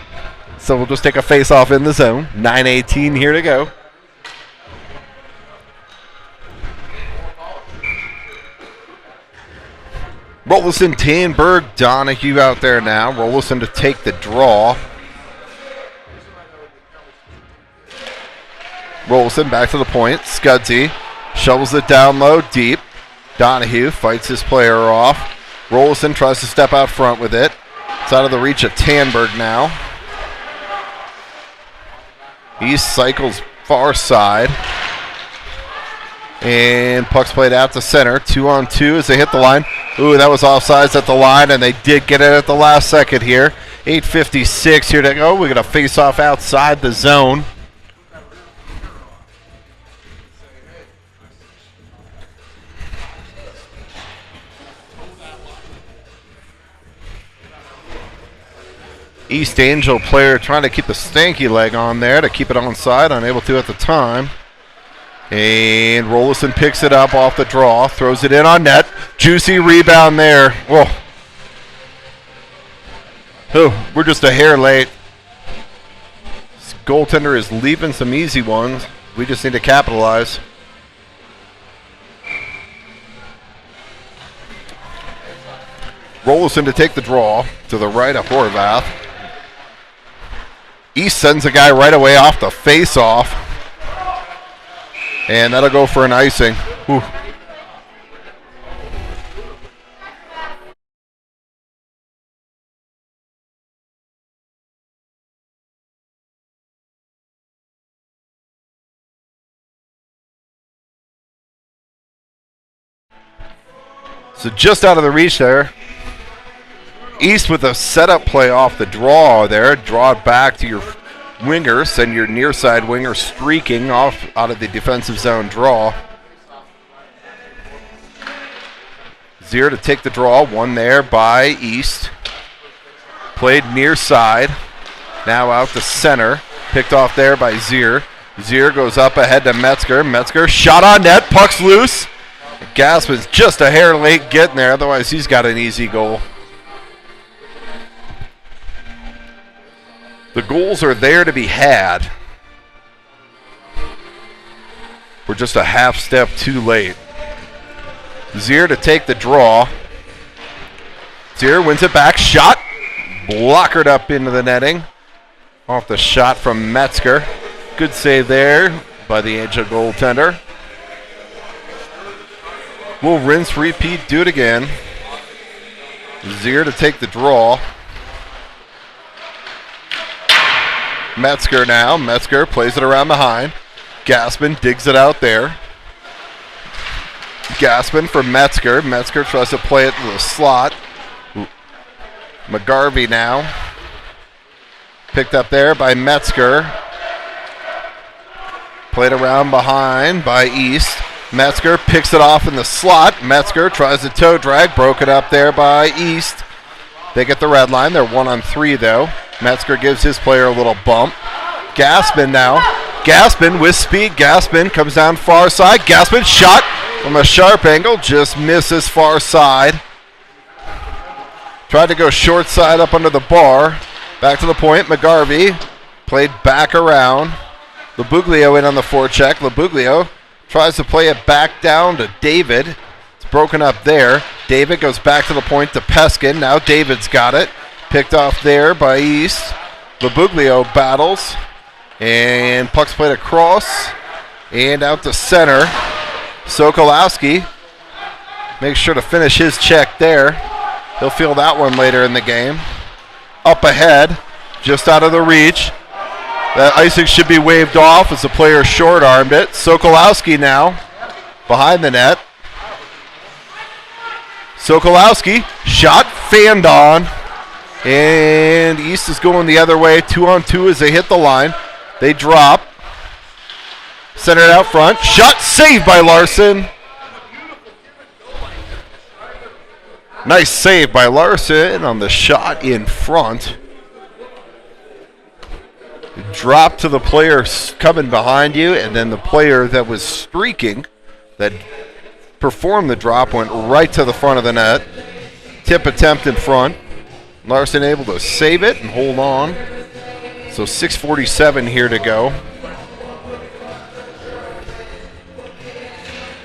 So we'll just take a face-off in the zone. 9:18 here to go. Rolison, Tanberg, Donahue out there now. Rolison to take the draw. Rolison back to the point. Scudzy shovels it down low, deep. Donahue fights his player off. Rolison tries to step out front with it. It's out of the reach of Tanberg now. East cycles far side. And puck's played out to center. 2-on-2 as they hit the line. Ooh, that was offsides at the line, and they did get it at the last second here. 8:56 here to go. We're going to face off outside the zone. East Angel player trying to keep the stanky leg on there to keep it onside, unable to at the time. And Rolison picks it up off the draw, throws it in on net. Juicy rebound there. Whoa. Oh, we're just a hair late. This goaltender is leaving some easy ones. We just need to capitalize. Rolison to take the draw to the right of Horvath. East sends a guy right away off the face-off. And that'll go for an icing. Whew. So just out of the reach there. East with a setup play off the draw there. Draw it back to your winger. Send your near side winger streaking off out of the defensive zone draw. Zier to take the draw. One there by East. Played near side. Now out to center. Picked off there by Zier. Zier goes up ahead to Metzger. Metzger shot on net. Puck's loose. Gaspin's just a hair late getting there. Otherwise, he's got an easy goal. The goals are there to be had. We're just a half step too late. Zier to take the draw. Zier wins it back. Shot. Blockered up into the netting. Off the shot from Metzger. Good save there by the Angel goaltender. We'll rinse, repeat, do it again. Zier to take the draw. Metzger now. Metzger plays it around behind. Gaspin digs it out there. Gaspin for Metzger. Metzger tries to play it to the slot. McGarvey now. Picked up there by Metzger. Played around behind by East. Metzger picks it off in the slot. Metzger tries to toe drag. Broken up there by East. They get the red line. They're 1-on-3 though. Metzger gives his player a little bump. Gaspin now. Gaspin with speed. Gaspin comes down far side. Gaspin shot from a sharp angle. Just misses far side. Tried to go short side up under the bar. Back to the point. McGarvey played back around. Labuglio in on the forecheck. Labuglio tries to play it back down to David. It's broken up there. David goes back to the point to Peskin. Now David's got it. Picked off there by East. Labuglio battles. And puck's played across. And out to center. Sokolowski makes sure to finish his check there. He'll feel that one later in the game. Up ahead. Just out of the reach. That icing should be waved off as the player short-armed it. Sokolowski now behind the net. Sokolowski, shot, fanned on. And East is going the other way. 2-on-2 as they hit the line. They drop. Centered out front. Shot, saved by Larson. Nice save by Larson on the shot in front. Drop to the player coming behind you, and then the player that was streaking, that performed the drop, went right to the front of the net. Tip attempt in front. Larson able to save it and hold on. So 6:47 here to go.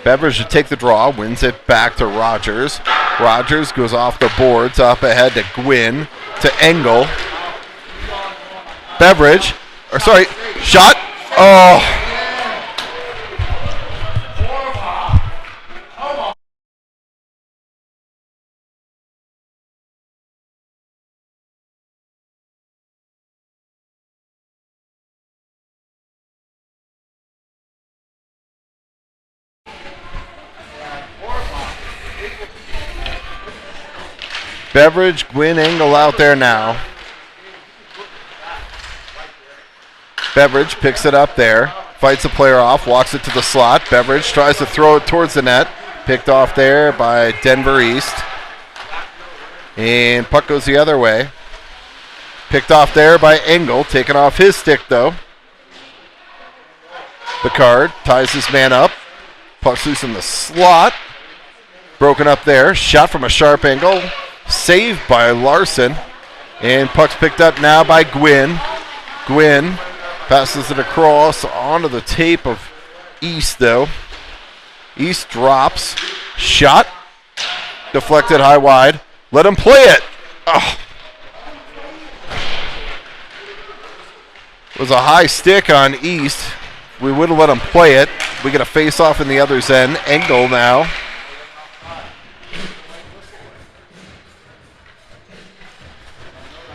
Beveridge to take the draw, wins it back to Rogers. Rogers goes off the boards, up ahead to Gwynn, to Engel. Beveridge, shot. Oh. Beveridge, Gwynn, Engel out there now. Beveridge picks it up there, fights the player off, walks it to the slot. Beveridge tries to throw it towards the net. Picked off there by Denver East. And puck goes the other way. Picked off there by Engel, taken off his stick though. Picard ties his man up. Puck's loose in the slot. Broken up there, shot from a sharp angle. Saved by Larson. And puck's picked up now by Gwynn. Gwynn passes it across onto the tape of East, though. East drops. Shot. Deflected high wide. Let him play it. Oh. It was a high stick on East. We would have let him play it. We get a face off in the other's end. Engel now.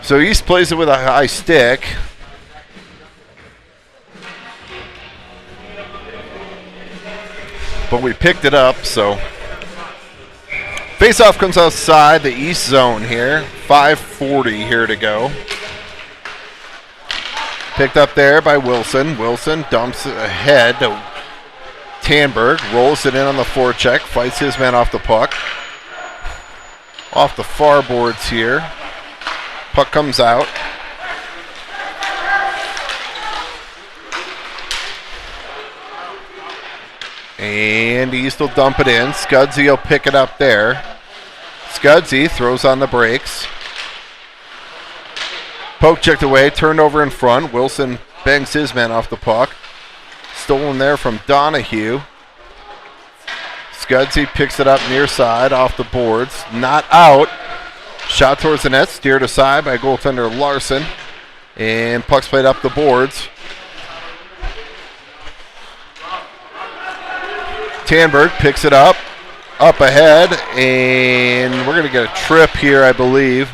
So East plays it with a high stick. But we picked it up, so. Face-off comes outside the East zone here. 5:40 here to go. Picked up there by Wilson. Wilson dumps it ahead to Tanberg. Rolls it in on the forecheck. Fights his man off the puck. Off the far boards here. Puck comes out. And East will dump it in. Scudzy will pick it up there. Scudzy throws on the brakes. Poke checked away, turned over in front. Wilson bangs his man off the puck. Stolen there from Donahue. Scudzy picks it up near side off the boards. Not out. Shot towards the net, steered aside by goaltender Larson. And puck's played up the boards. Tanberg picks it up ahead, and we're going to get a trip here, I believe.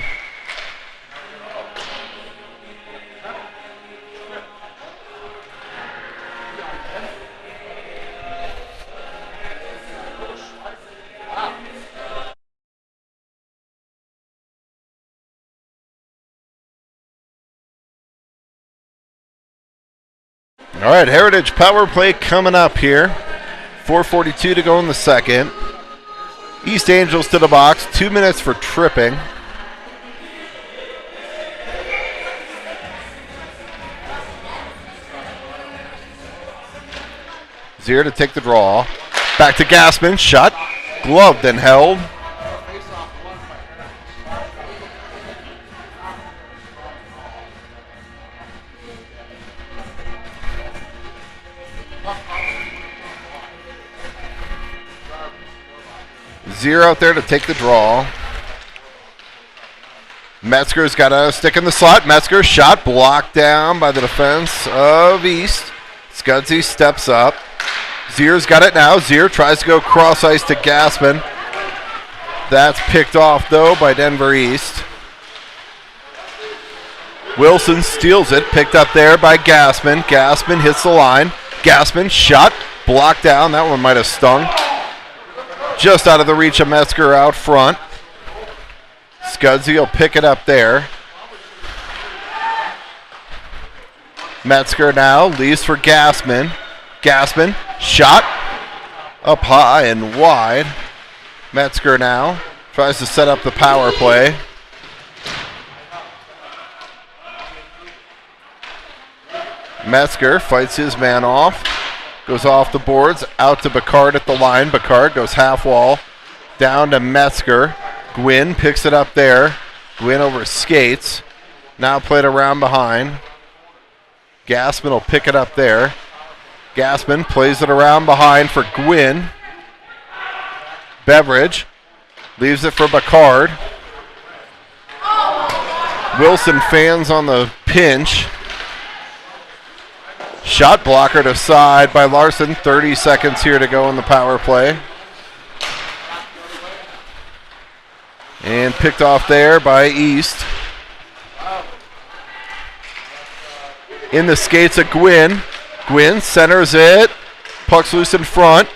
All right, Heritage power play coming up here. 4:42 to go in the second. East Angels to the box. 2 minutes for tripping. Zier to take the draw. Back to Gassman. Shot. Gloved and held. Zier out there to take the draw. Metzger's got a stick in the slot. Metzger shot blocked down by the defense of East. Scudzy steps up. Zier's got it now. Zier tries to go cross ice to Gassman. That's picked off though by Denver East. Wilson steals it. Picked up there by Gassman. Gassman hits the line. Gassman shot blocked down. That one might have stung. Just out of the reach of Metzger out front. Scudzy will pick it up there. Metzger now leaves for Gassman. Gassman, shot up high and wide. Metzger now tries to set up the power play. Metzger fights his man off. Goes off the boards, out to Bacard at the line. Bacard goes half wall, down to Metzger. Gwynn picks it up there. Gwynn over skates. Now played around behind. Gassman will pick it up there. Gassman plays it around behind for Gwynn. Beveridge leaves it for Bacard. Wilson fans on the pinch. Shot blocker to side by Larson. 30 seconds here to go in the power play. And picked off there by East. In the skates of Gwynn. Gwynn centers it. Puck's loose in front.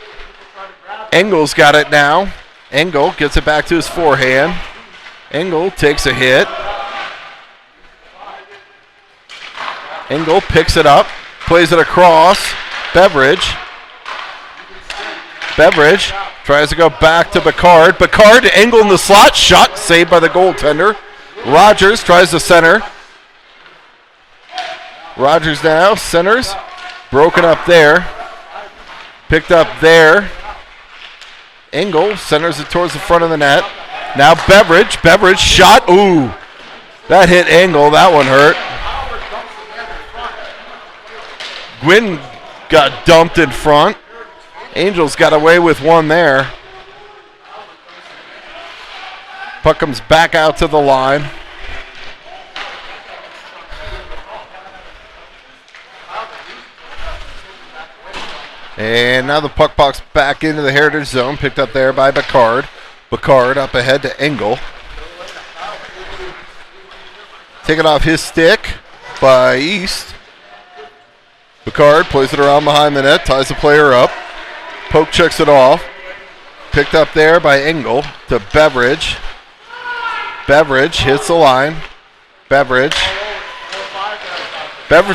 Engel's got it now. Engel gets it back to his forehand. Engel takes a hit. Engel picks it up. Plays it across. Beveridge. Beveridge tries to go back to Bacard. Bacard to Engel in the slot. Shot saved by the goaltender. Rogers tries to center. Rogers now centers. Broken up there. Picked up there. Engel centers it towards the front of the net. Now Beveridge. Beveridge shot. Ooh. That hit Engel. That one hurt. Gwynn got dumped in front. Angels got away with one there. Puck comes back out to the line. And now the puck pops back into the Heritage zone, picked up there by Bacard. Bacard up ahead to Engel. Taken off his stick by East. Bacard plays it around behind the net, ties the player up. Poke checks it off. Picked up there by Engel to Beveridge. Beveridge hits the line. Beveridge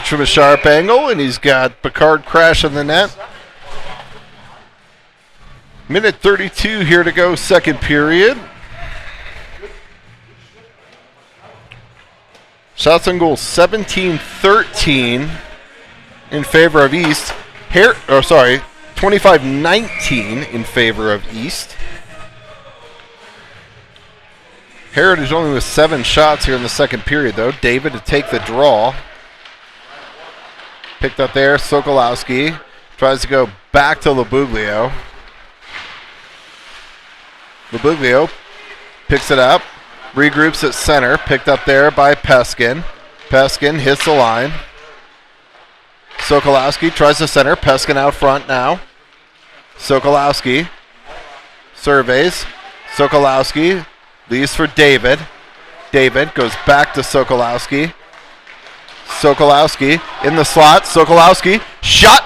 from a sharp angle, and he's got Bacard crashing the net. Minute 32 here to go, second period. Shots on goal 17-13 in favor of East. 25-19 in favor of East. Heritage only with 7 shots here in the second period, though. David to take the draw. Picked up there. Sokolowski tries to go back to Labuglio. Labuglio picks it up. Regroups at center. Picked up there by Peskin. Peskin hits the line. Sokolowski tries to center. Peskin out front now. Sokolowski surveys. Sokolowski leaves for David. David goes back to Sokolowski. Sokolowski in the slot. Sokolowski shot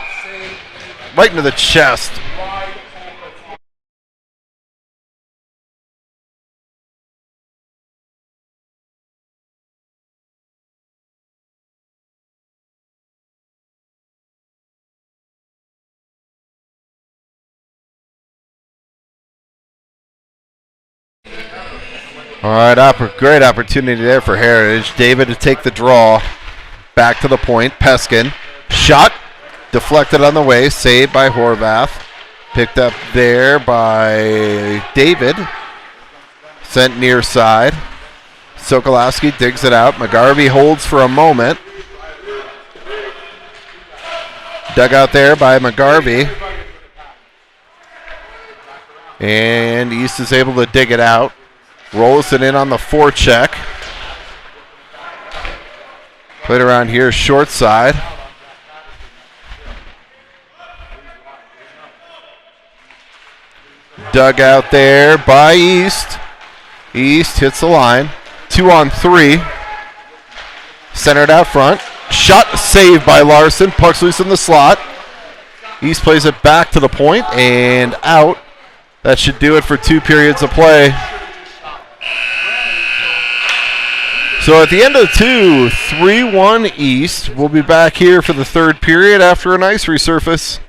right into the chest. All right, great opportunity there for Heritage. David to take the draw. Back to the point. Peskin. Shot. Deflected on the way. Saved by Horvath. Picked up there by David. Sent near side. Sokolowski digs it out. McGarvey holds for a moment. Dug out there by McGarvey. And East is able to dig it out. Rolls it in on the forecheck. Played around here, short side. Dug out there by East. East hits the line. 2-on-3. Centered out front. Shot saved by Larson. Puck's loose in the slot. East plays it back to the point and out. That should do it for 2 periods of play. So at the end of 2, 3-1 East. We'll be back here for the third period after an ice resurface.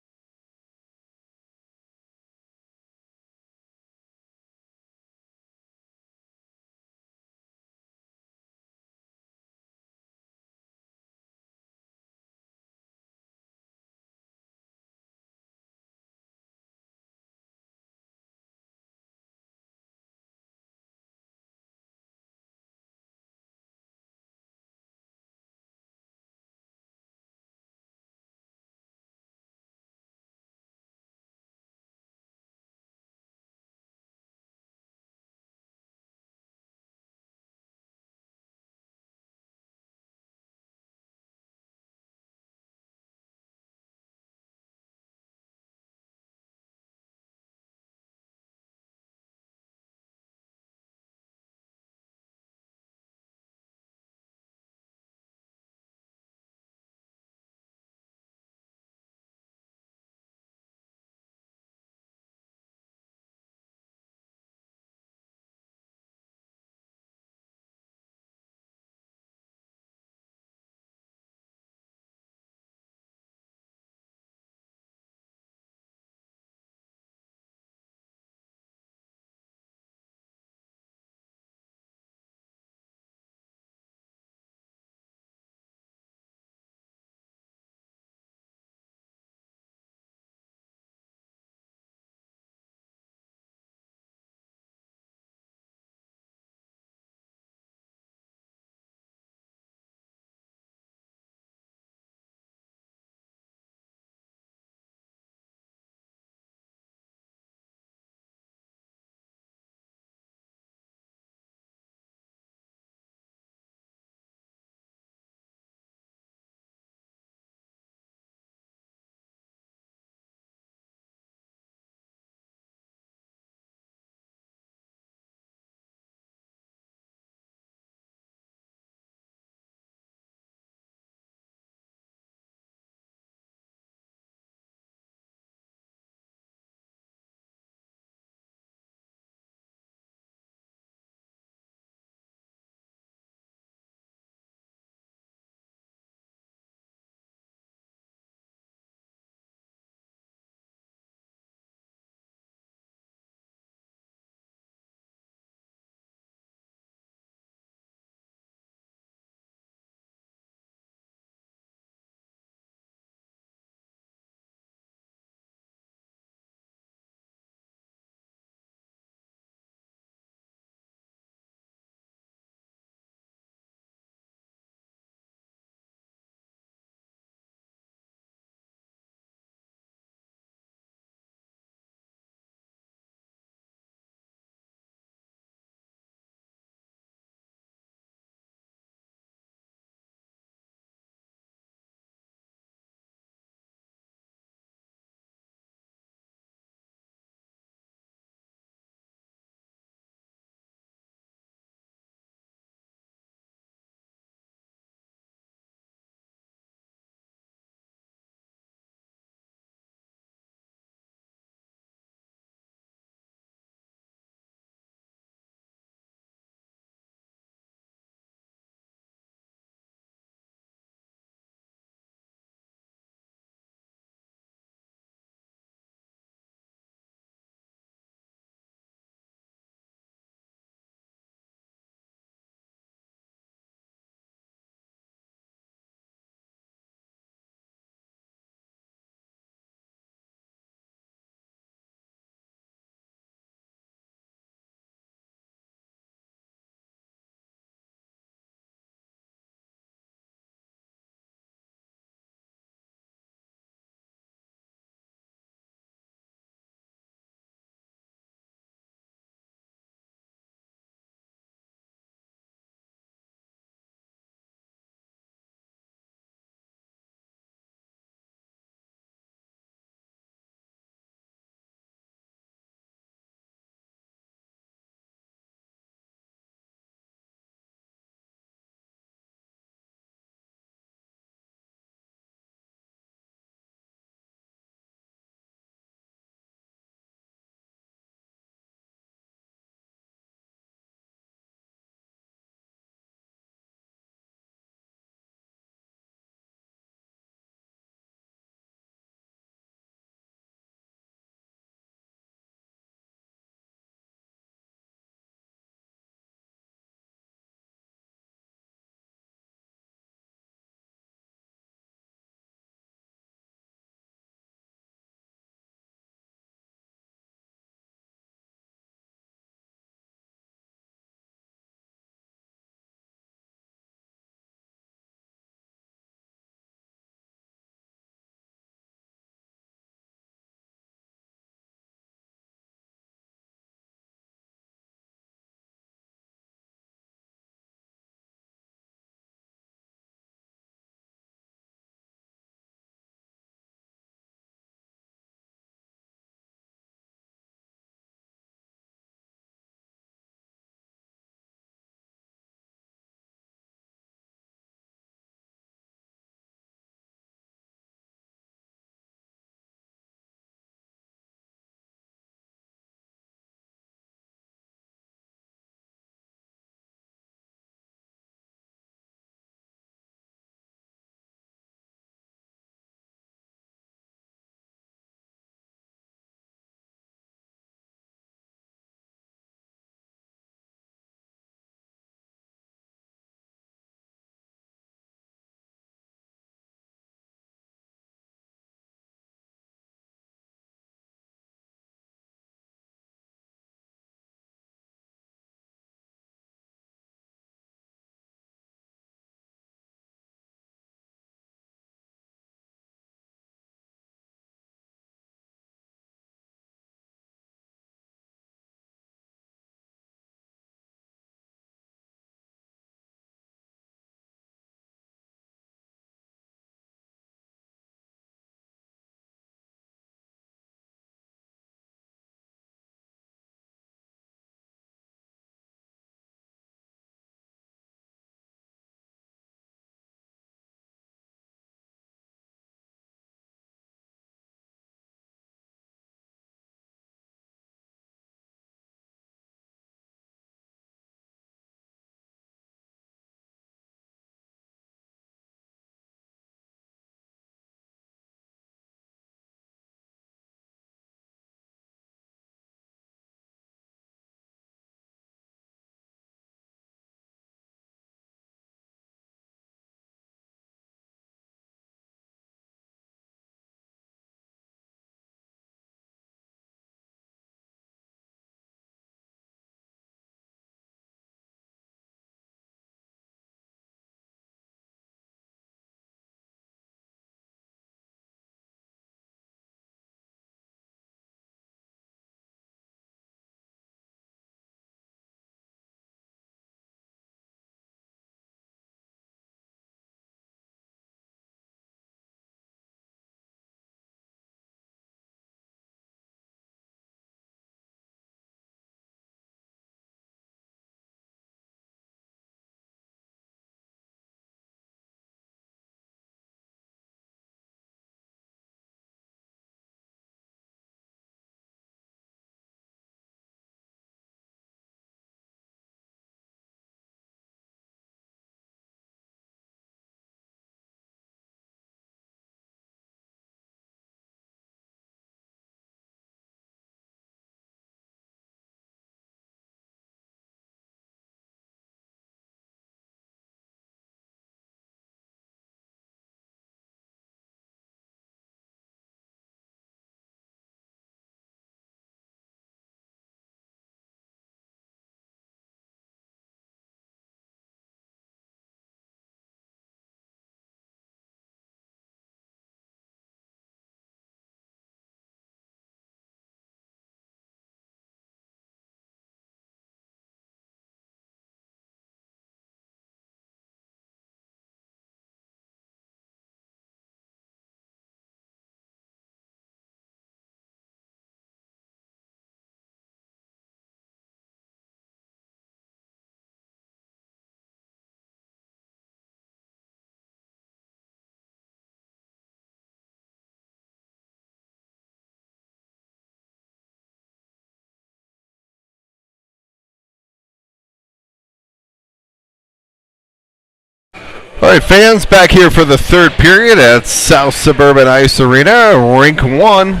All right, fans, back here for the third period at South Suburban Ice Arena, Rink 1.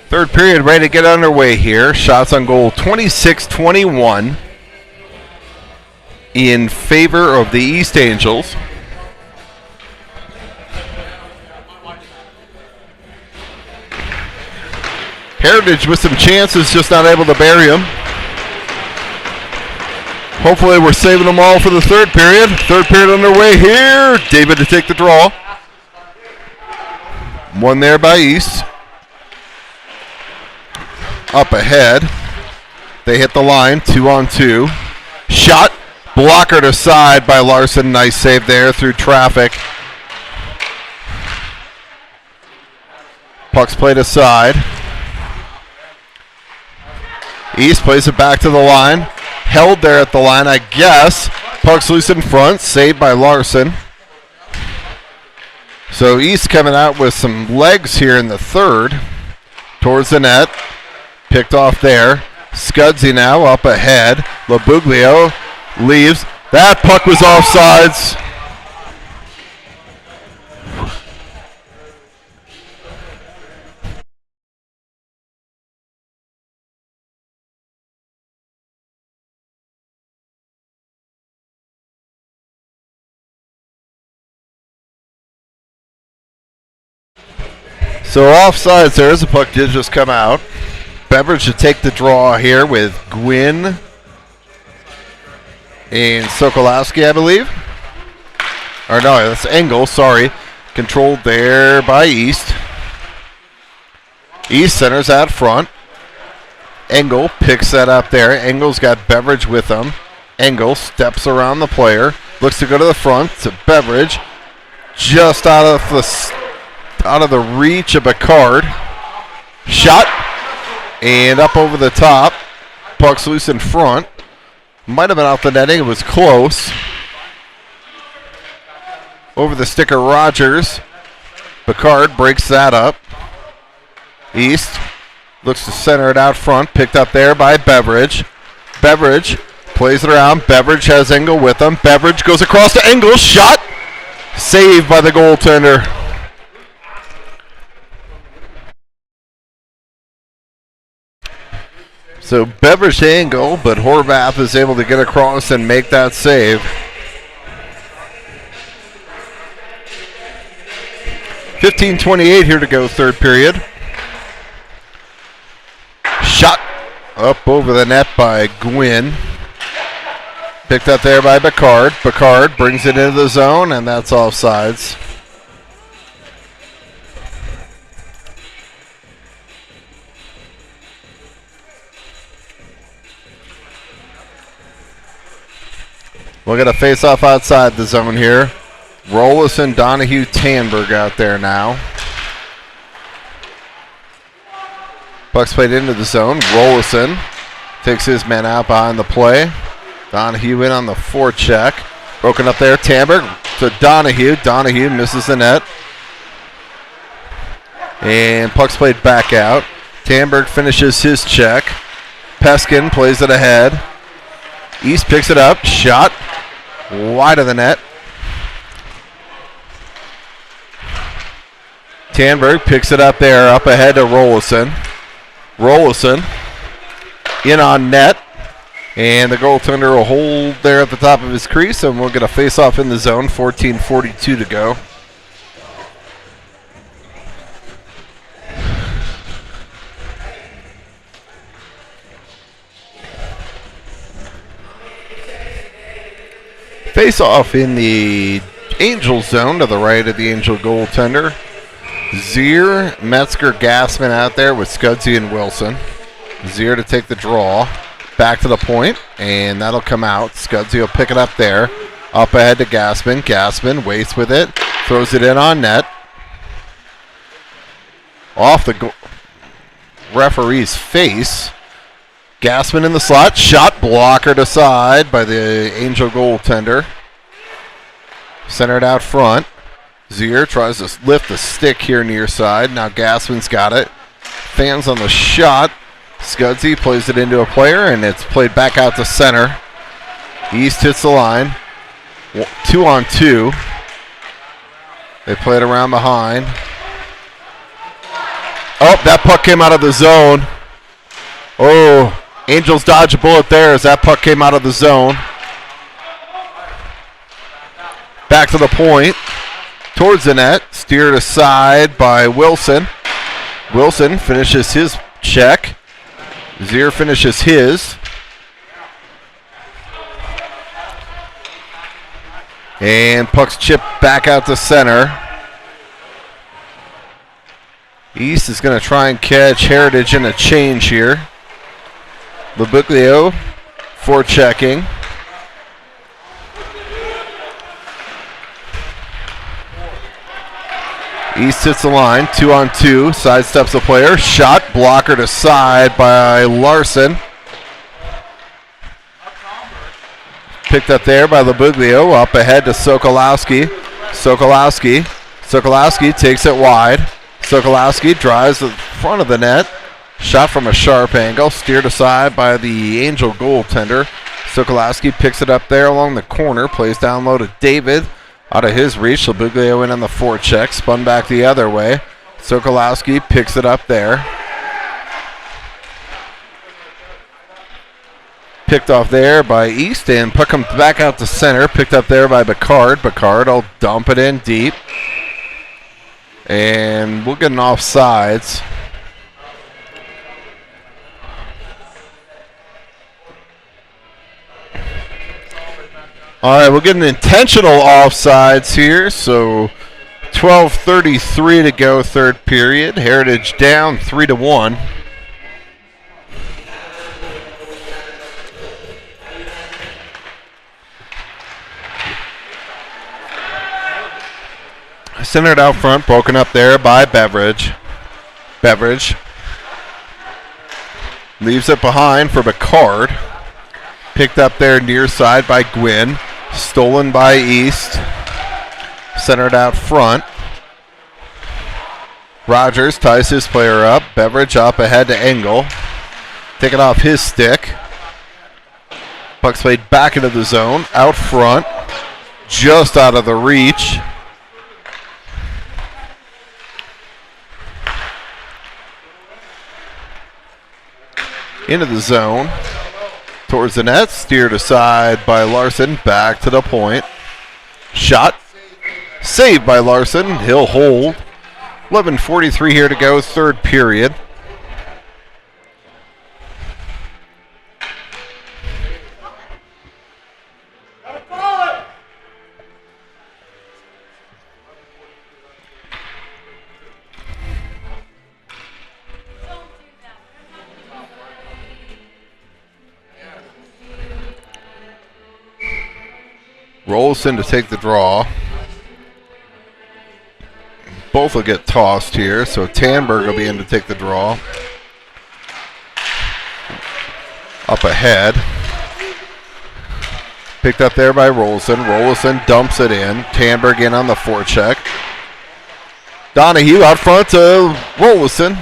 Third period ready to get underway here. Shots on goal 26-21 in favor of the East Angels. Heritage with some chances, just not able to bury them. Hopefully we're saving them all for the third period. Third period underway here. David to take the draw. One there by East. Up ahead. They hit the line, 2-on-2. Shot. Blocker to side by Larson. Nice save there through traffic. Puck's played aside. East plays it back to the line. Held there at the line, I guess. Puck's loose in front. Saved by Larson. So East coming out with some legs here in the third. Towards the net. Picked off there. Scudsy now up ahead. Labuglio leaves. That puck was offsides. So offsides there as the puck did just come out. Beveridge to take the draw here with Gwynn and Sokolowski, I believe. Or no, that's Engel, sorry. Controlled there by East. East centers out front. Engel picks that up there. Engel's got Beveridge with him. Engel steps around the player. Looks to go to the front to Beveridge. Just out of the reach of Bacard. Shot. And up over the top. Puck's loose in front. Might have been off the netting. It was close. Over the stick of Rogers. Bacard breaks that up. East looks to center it out front. Picked up there by Beveridge. Beveridge plays it around. Beveridge has Engel with him. Beveridge goes across to Engel. Shot. Saved by the goaltender. So Beveridge angle, but Horvath is able to get across and make that save. 15:28 here to go, third period. Shot up over the net by Gwynn. Picked up there by Bacard. Bacard brings it into the zone, and that's offsides. We'll get a face-off outside the zone here. Rollison, Donahue, Tanberg out there now. Puck's played into the zone. Rollison takes his man out behind the play. Donahue in on the forecheck. Broken up there. Tanberg to Donahue. Donahue misses the net. And puck's played back out. Tanberg finishes his check. Peskin plays it ahead. East picks it up. Shot. Wide of the net. Tanberg picks it up there, up ahead to Rollison. Rollison in on net. And the goaltender will hold there at the top of his crease, and we'll get a face-off in the zone. 14:42 to go. Face-off in the Angel zone to the right of the Angel goaltender. Zier, Metzger, Gassman out there with Scudsy and Wilson. Zier to take the draw. Back to the point, and that'll come out. Scudsy will pick it up there. Up ahead to Gassman. Gassman waits with it. Throws it in on net. Off the referee's face. Gassman in the slot. Shot blockered aside by the Angel goaltender. Centered out front. Zier tries to lift the stick here near side. Now Gassman's got it. Fans on the shot. Scudsy plays it into a player, and it's played back out to center. East hits the line. 2-on-2. They play it around behind. Oh, that puck came out of the zone. Oh, Angels dodge a bullet there as that puck came out of the zone. Back to the point. Towards the net. Steered aside by Wilson. Wilson finishes his check. Zier finishes his. And puck's chipped back out to center. East is going to try and catch Heritage in a change here. Labuglio for checking. East hits the line, 2-on-2, sidesteps the player, shot, blocker to side by Larson. Picked up there by Labuglio, up ahead to Sokolowski. Sokolowski takes it wide. Sokolowski drives the front of the net. Shot from a sharp angle, steered aside by the Angel goaltender. Sokolowski picks it up there along the corner, plays down low to David. Out of his reach, Labuglio in on the forecheck, spun back the other way. Sokolowski picks it up there. Picked off there by East, and puck comes back out to center. Picked up there by Bacard. Bacard will dump it in deep. And we'll get an offsides. All right, we'll get an intentional offsides here. So 12:33 to go, third period. Heritage down 3-1. Centered out front, broken up there by Beveridge. Beveridge leaves it behind for Bacard. Picked up there near side by Gwynn. Stolen by East. Centered out front. Rogers ties his player up. Beveridge up ahead to Engel. Taking off his stick. Puck's played back into the zone. Out front. Just out of the reach. Into the zone. Towards the net. Steered aside by Larson. Back to the point. Shot. Saved by Larson. He'll hold. 11:43 here to go. Third period. Rolson to take the draw. Both will get tossed here, so Tanberg will be in to take the draw. Up ahead. Picked up there by Rolson. Rolson dumps it in. Tanberg in on the forecheck. Donahue out front to Rolson.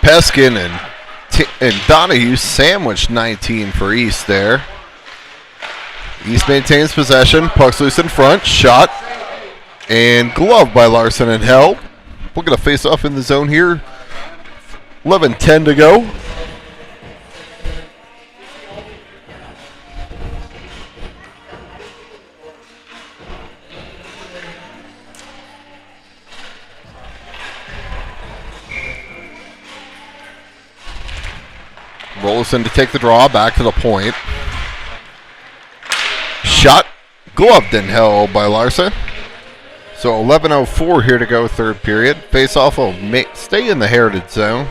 Peskin and Donahue sandwiched 19 for East there. East maintains possession. Puck's loose in front. Shot. And glove by Larson and held. We're going to face off in the zone here. 11:10 to go. Rolson to take the draw, back to the point. Shot, gloved and held by Larson. So 11:04 here to go, third period. Face-off will stay in the Heritage zone.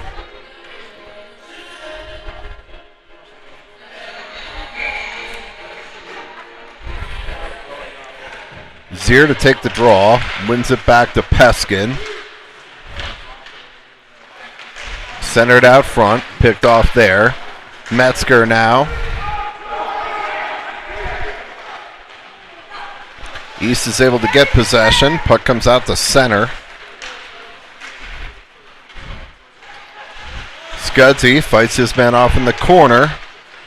Zier to take the draw, wins it back to Peskin. Centered out front, picked off there. Metzger now. East is able to get possession. Puck comes out to center. Scudzy fights his man off in the corner.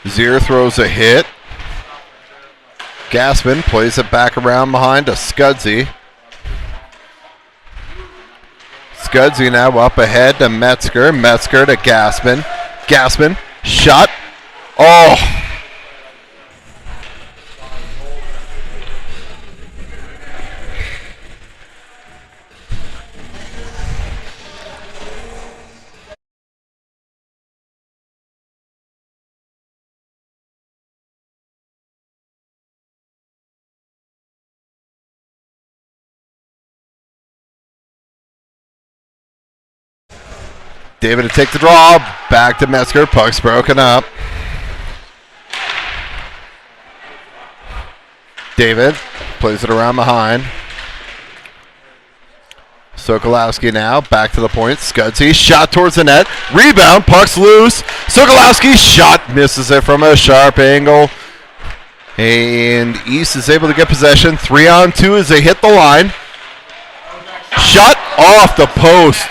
Zier throws a hit. Gaspin plays it back around behind to Scudzy. Scudzy now up ahead to Metzger. Metzger to Gaspin. Gaspin, shot. Oh! David to take the draw. Back to Metzger. Puck's broken up. David plays it around behind. Sokolowski now back to the point. Scudzy shot towards the net. Rebound. Puck's loose. Sokolowski shot. Misses it from a sharp angle. And East is able to get possession. 3-on-2 as they hit the line. Shot off the post.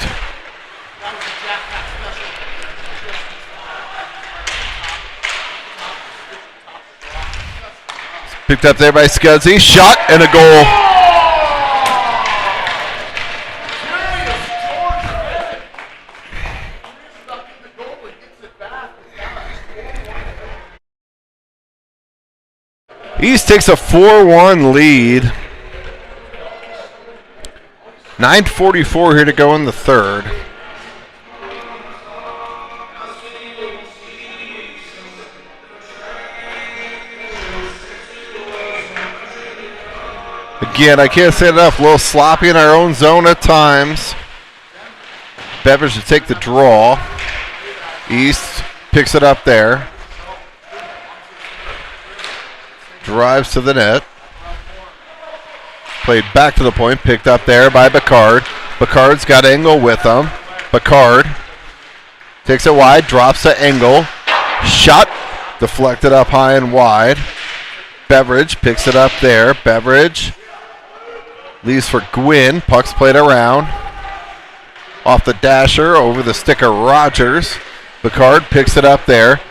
Picked up there by Scudzy. Shot and a goal. East takes a 4-1 lead. 9:44 here to go in the third. Again, I can't say enough. A little sloppy in our own zone at times. Beveridge to take the draw. East picks it up there. Drives to the net. Played back to the point. Picked up there by Bacard. Bacard's got Engel with him. Bacard takes it wide. Drops to Engel. Shot. Deflected up high and wide. Beveridge picks it up there. Beveridge leaves for Gwynn. Puck's played around. Off the dasher, over the stick of Rogers. Bacard picks it up there.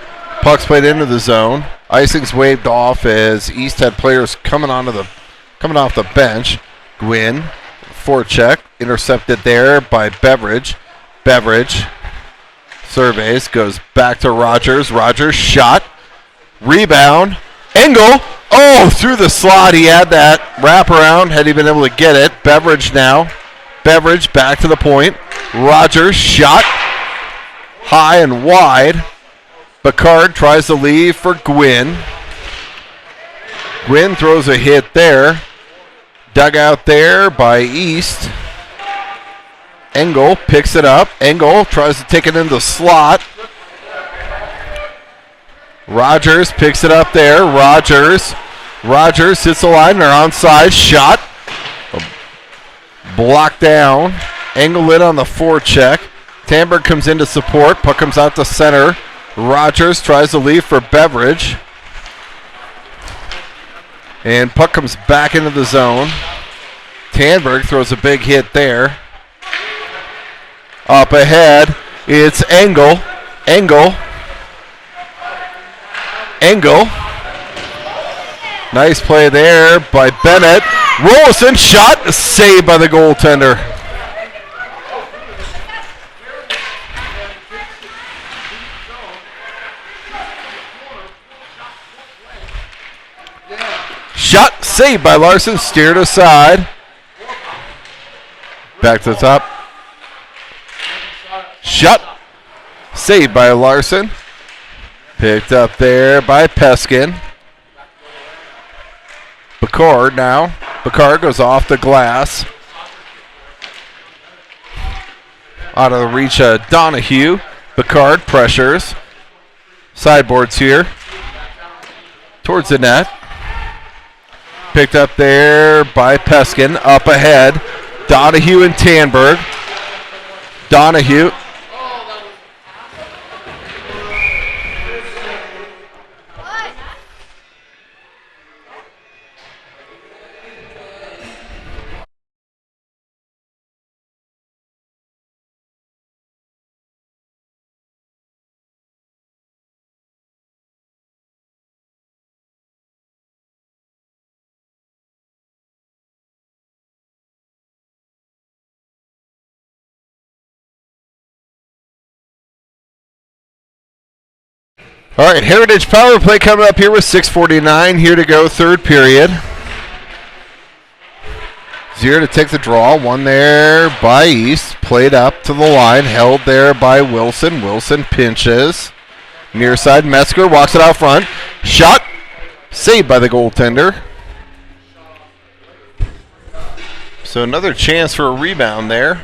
Puck's played into the zone. Icing's waved off as East had players coming off the bench. Gwynn, forecheck, intercepted there by Beveridge. Beveridge surveys, goes back to Rogers. Rogers shot. Rebound. Engel. Oh, through the slot. He had that wraparound had he been able to get it. Beveridge now. Beveridge back to the point. Rogers shot. High and wide. Bacard tries to leave for Gwynn. Gwynn throws a hit there. Dug out there by East. Engel picks it up. Engel tries to take it into the slot. Rogers picks it up there. Rogers hits the line. They're onside. Shot. Blocked down. Engel in on the forecheck. Tamberg comes in to support. Puck comes out to center. Rogers tries to leave for Beveridge. And puck comes back into the zone. Tamberg throws a big hit there. Up ahead, it's Engel. Engel. Nice play there by Bennett. Rollison shot, saved by the goaltender. Shot, saved by Larson, steered aside. Back to the top. Shot, saved by Larson. Picked up there by Peskin. Bacard now. Bacard goes off the glass. Out of the reach of Donahue. Bacard pressures. Sideboards here. Towards the net. Picked up there by Peskin. Up ahead. Donahue and Tamberg. Donahue. All right, Heritage power play coming up here with 6:49 here to go, third period. Zero to take the draw. One there by East. Played up to the line. Held there by Wilson. Wilson pinches. Near side, Metzger walks it out front. Shot. Saved by the goaltender. So another chance for a rebound there.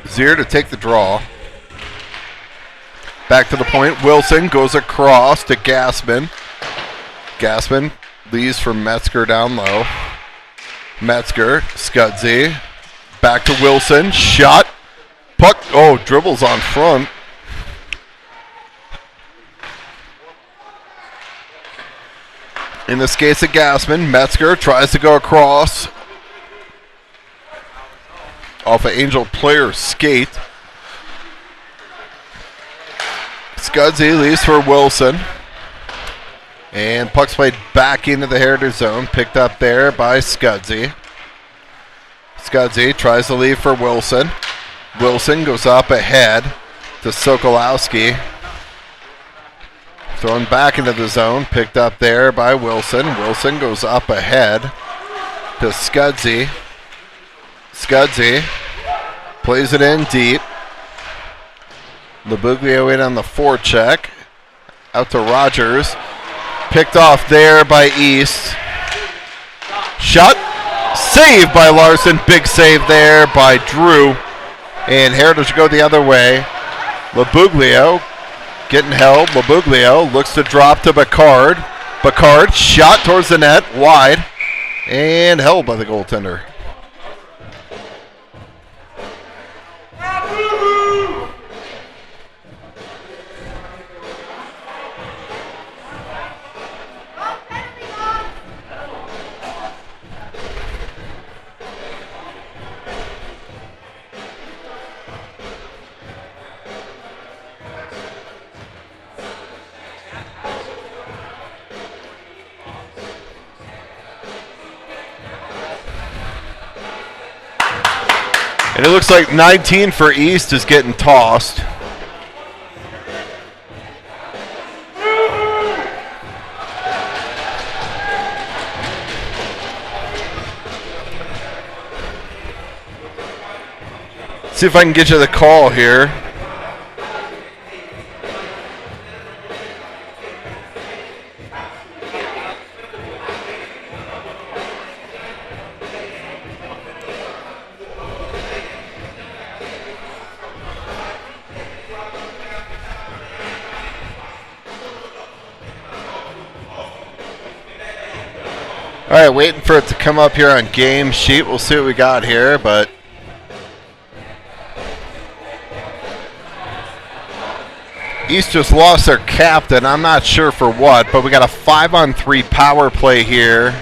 Zier to take the draw. Back to the point. Wilson goes across to Gassman. Gassman leaves for Metzger down low. Metzger, Scudzy. Back to Wilson. Shot. Puck. Oh, dribbles on front. In this case of Gassman, Metzger tries to go across. Off an Angel player skate. Scudzy leaves for Wilson. And puck's played back into the Heritage zone. Picked up there by Scudzy. Scudzy tries to leave for Wilson. Wilson goes up ahead to Sokolowski. Thrown back into the zone. Picked up there by Wilson. Wilson goes up ahead to Scudzy. Scudzy plays it in deep. LeBuglio in on the forecheck. Out to Rogers. Picked off there by East. Shot. Saved by Larson. Big save there by Drew. And Heritage go the other way. LeBuglio getting held. LeBuglio looks to drop to Bacard. Bacard shot towards the net. Wide. And held by the goaltender. And it looks like 19 for East is getting tossed. See if I can get you the call here. All right, waiting for it to come up here on game sheet. We'll see what we got here, but East just lost their captain. I'm not sure for what, but we got a 5-on-3 power play here.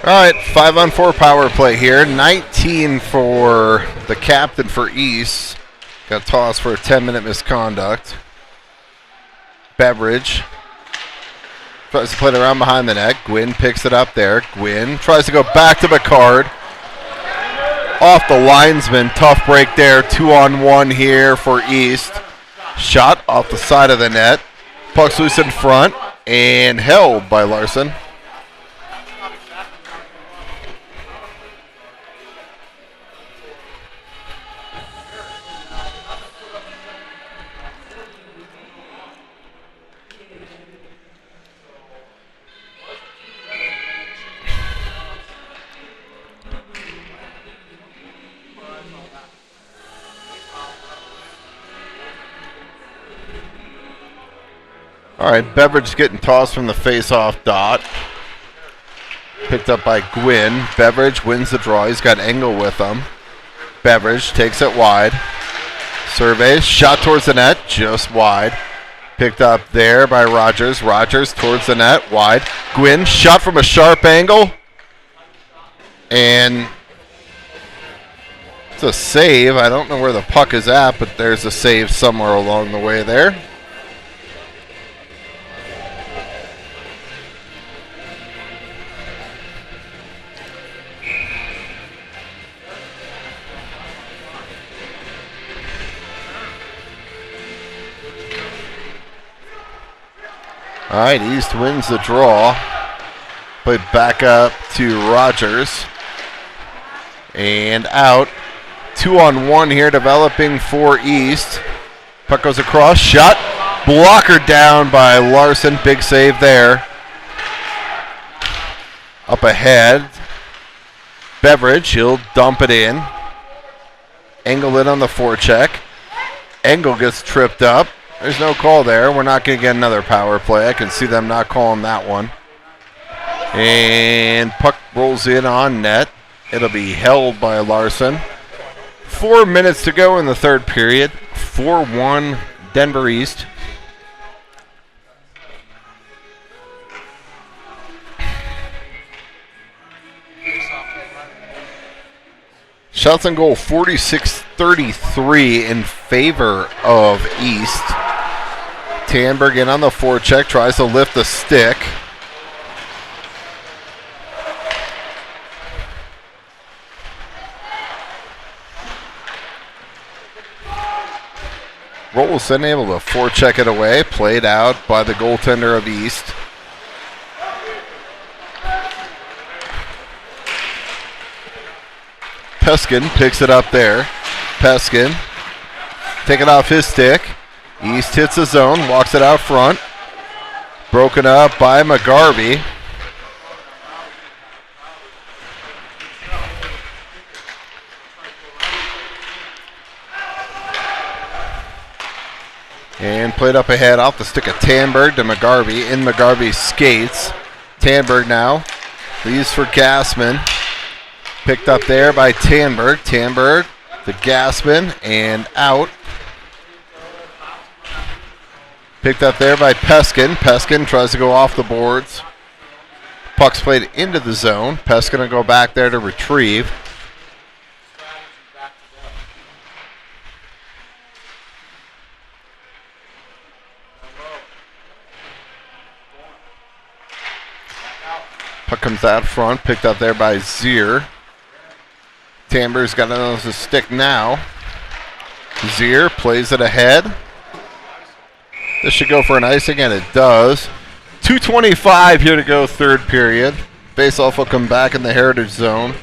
All right, 5-on-4 power play here. 19 for the captain for East. Got tossed for a 10-minute misconduct. Beveridge tries to play it around behind the net. Gwynn picks it up there. Gwynn tries to go back to Bacard. off the linesman. Tough break there. 2-on-1 here for East. Shot off the side of the net. Puck's loose in front and held by Larson. All right, Beveridge getting tossed from the face-off dot. Picked up by Gwynn. Beveridge wins the draw. He's got Engel with him. Beveridge takes it wide. Surveys. Shot towards the net. Just wide. Picked up there by Rogers. Rogers towards the net. Wide. Gwynn. Shot from a sharp angle. And it's a save. I don't know where the puck is at, but there's a save somewhere along the way there. All right, East wins the draw. Play back up to Rogers. And out. 2-on-1 here developing for East. Puck goes across. Shot. Blocker down by Larson. Big save there. Up ahead. Beveridge. He'll dump it in. Engel in on the forecheck. Engel gets tripped up. There's no call there. We're not going to get another power play. I can see them not calling that one. And puck rolls in on net. It'll be held by Larson. 4 minutes to go in the third period. 4-1 Denver East. Shots on goal 46-33 in favor of East. Tanberg in on the forecheck, tries to lift the stick. Rolson able to forecheck it away, played out by the goaltender of East. Peskin picks it up there. Peskin taking off his stick. East hits the zone, walks it out front. Broken up by McGarvey. And played up ahead off the stick of Tanberg to McGarvey. In McGarvey's skates. Tanberg now leaves for Gassman. Picked up there by Tanberg. Tanberg to Gassman and out. Picked up there by Peskin. Peskin tries to go off the boards. Puck's played into the zone. Peskin will go back there to retrieve. Puck comes out front. Picked up there by Zier. Tamber's got it on his stick now. Zier plays it ahead. This should go for an icing, and it does. 2:25 here to go, third period. Faceoff will come back in the Heritage Zone.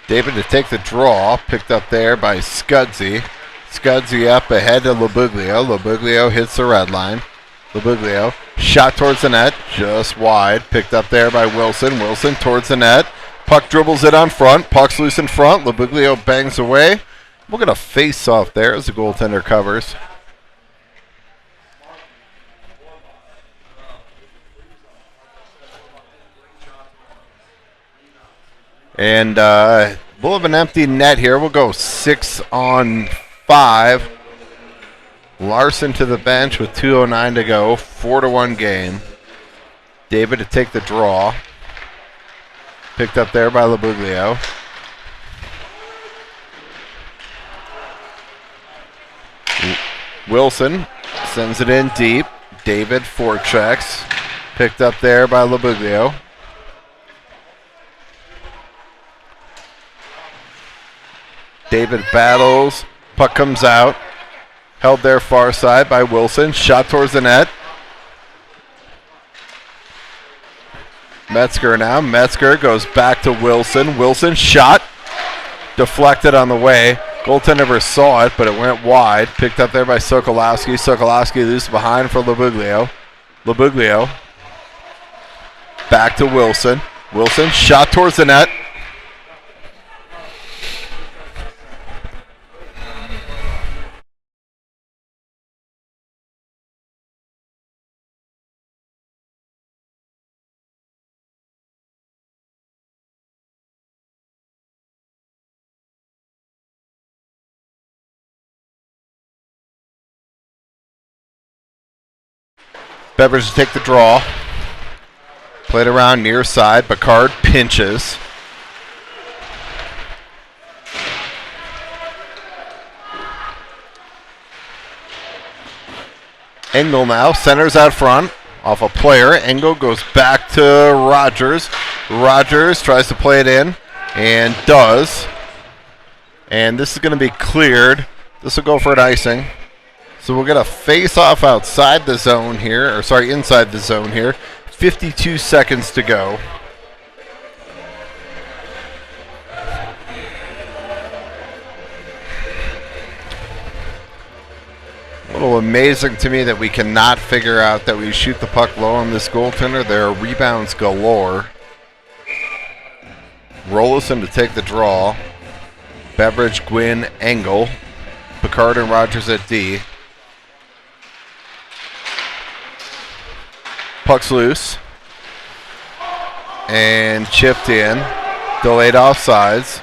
David to take the draw, picked up there by Scudsy. Scudsy up ahead to Labuglio. Labuglio hits the red line. Labuglio shot towards the net, just wide. Picked up there by Wilson. Wilson towards the net. Puck dribbles it on front. Puck's loose in front. Labuglio bangs away. We'll get a face-off there as the goaltender covers. And we'll have an empty net here. We'll go 6-on-5. Larson to the bench with 2:09 to go. 4-1 game. David to take the draw. Picked up there by Labuglio. Wilson sends it in deep. David forechecks. Picked up there by Labuglio. David battles. Puck comes out. Held there far side by Wilson. Shot towards the net. Metzger now. Metzger goes back to Wilson. Wilson shot. Deflected on the way. Goaltender never saw it, but it went wide. Picked up there by Sokolowski. Sokolowski loose behind for Labuglio. Labuglio. Back to Wilson. Wilson shot towards the net. Beveridge to take the draw. Played around near side. Bacard pinches. Engel now centers out front off a player. Engel goes back to Rogers. Rogers tries to play it in and does. And this is going to be cleared. This will go for an icing. So we'll get a face-off outside the zone here, or sorry, inside the zone here. 52 seconds to go. A little amazing to me that we cannot figure out that we shoot the puck low on this goaltender. There are rebounds galore. Rolison to take the draw. Beveridge, Gwynn, Engel. Picard and Rogers at D. Puck's loose. And chipped in. Delayed offsides.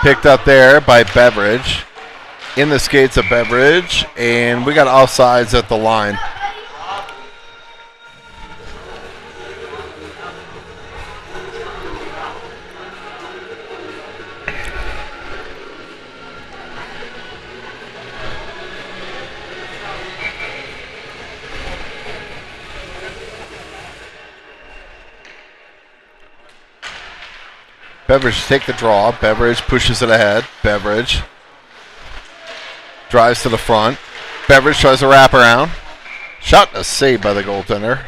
Picked up there by Beveridge. In the skates of Beveridge. And we got offsides at the line. Beveridge take the draw. Beveridge pushes it ahead. Beveridge drives to the front. Beveridge tries to wrap around. Shot and a save by the goaltender.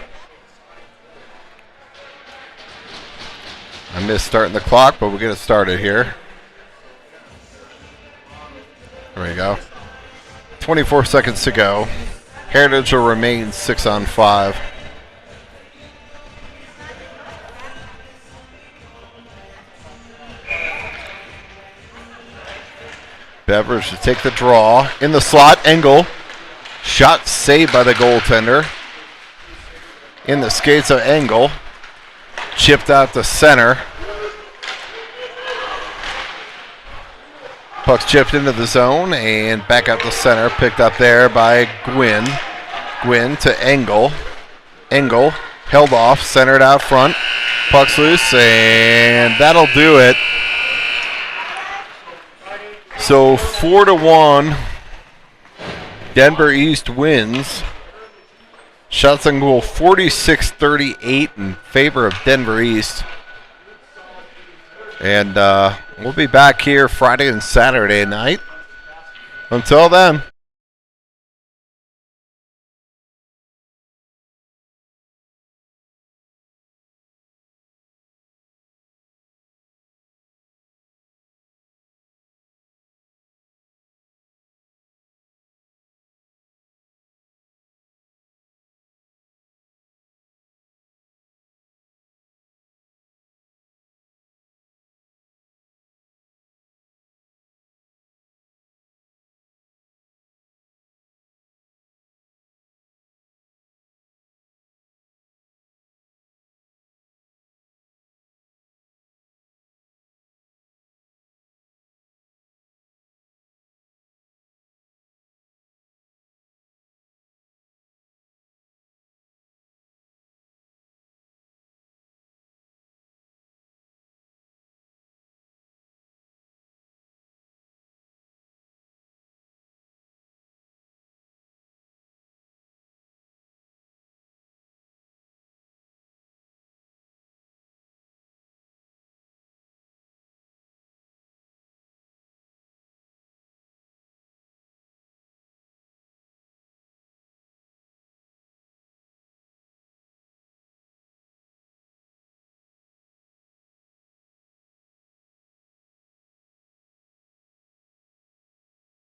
I missed starting the clock, but we'll get it started here. There we go. 24 seconds to go. Heritage will remain 6-on-5. Beveridge to take the draw. In the slot, Engel. Shot saved by the goaltender. In the skates of Engel. Chipped out to center. Puck's chipped into the zone and back out to center. Picked up there by Gwynn. Gwynn to Engel. Engel held off, centered out front. Puck's loose, and that'll do it. So 4-1, Denver East wins. Shots on goal 46-38 in favor of Denver East. And we'll be back here Friday and Saturday night. Until then.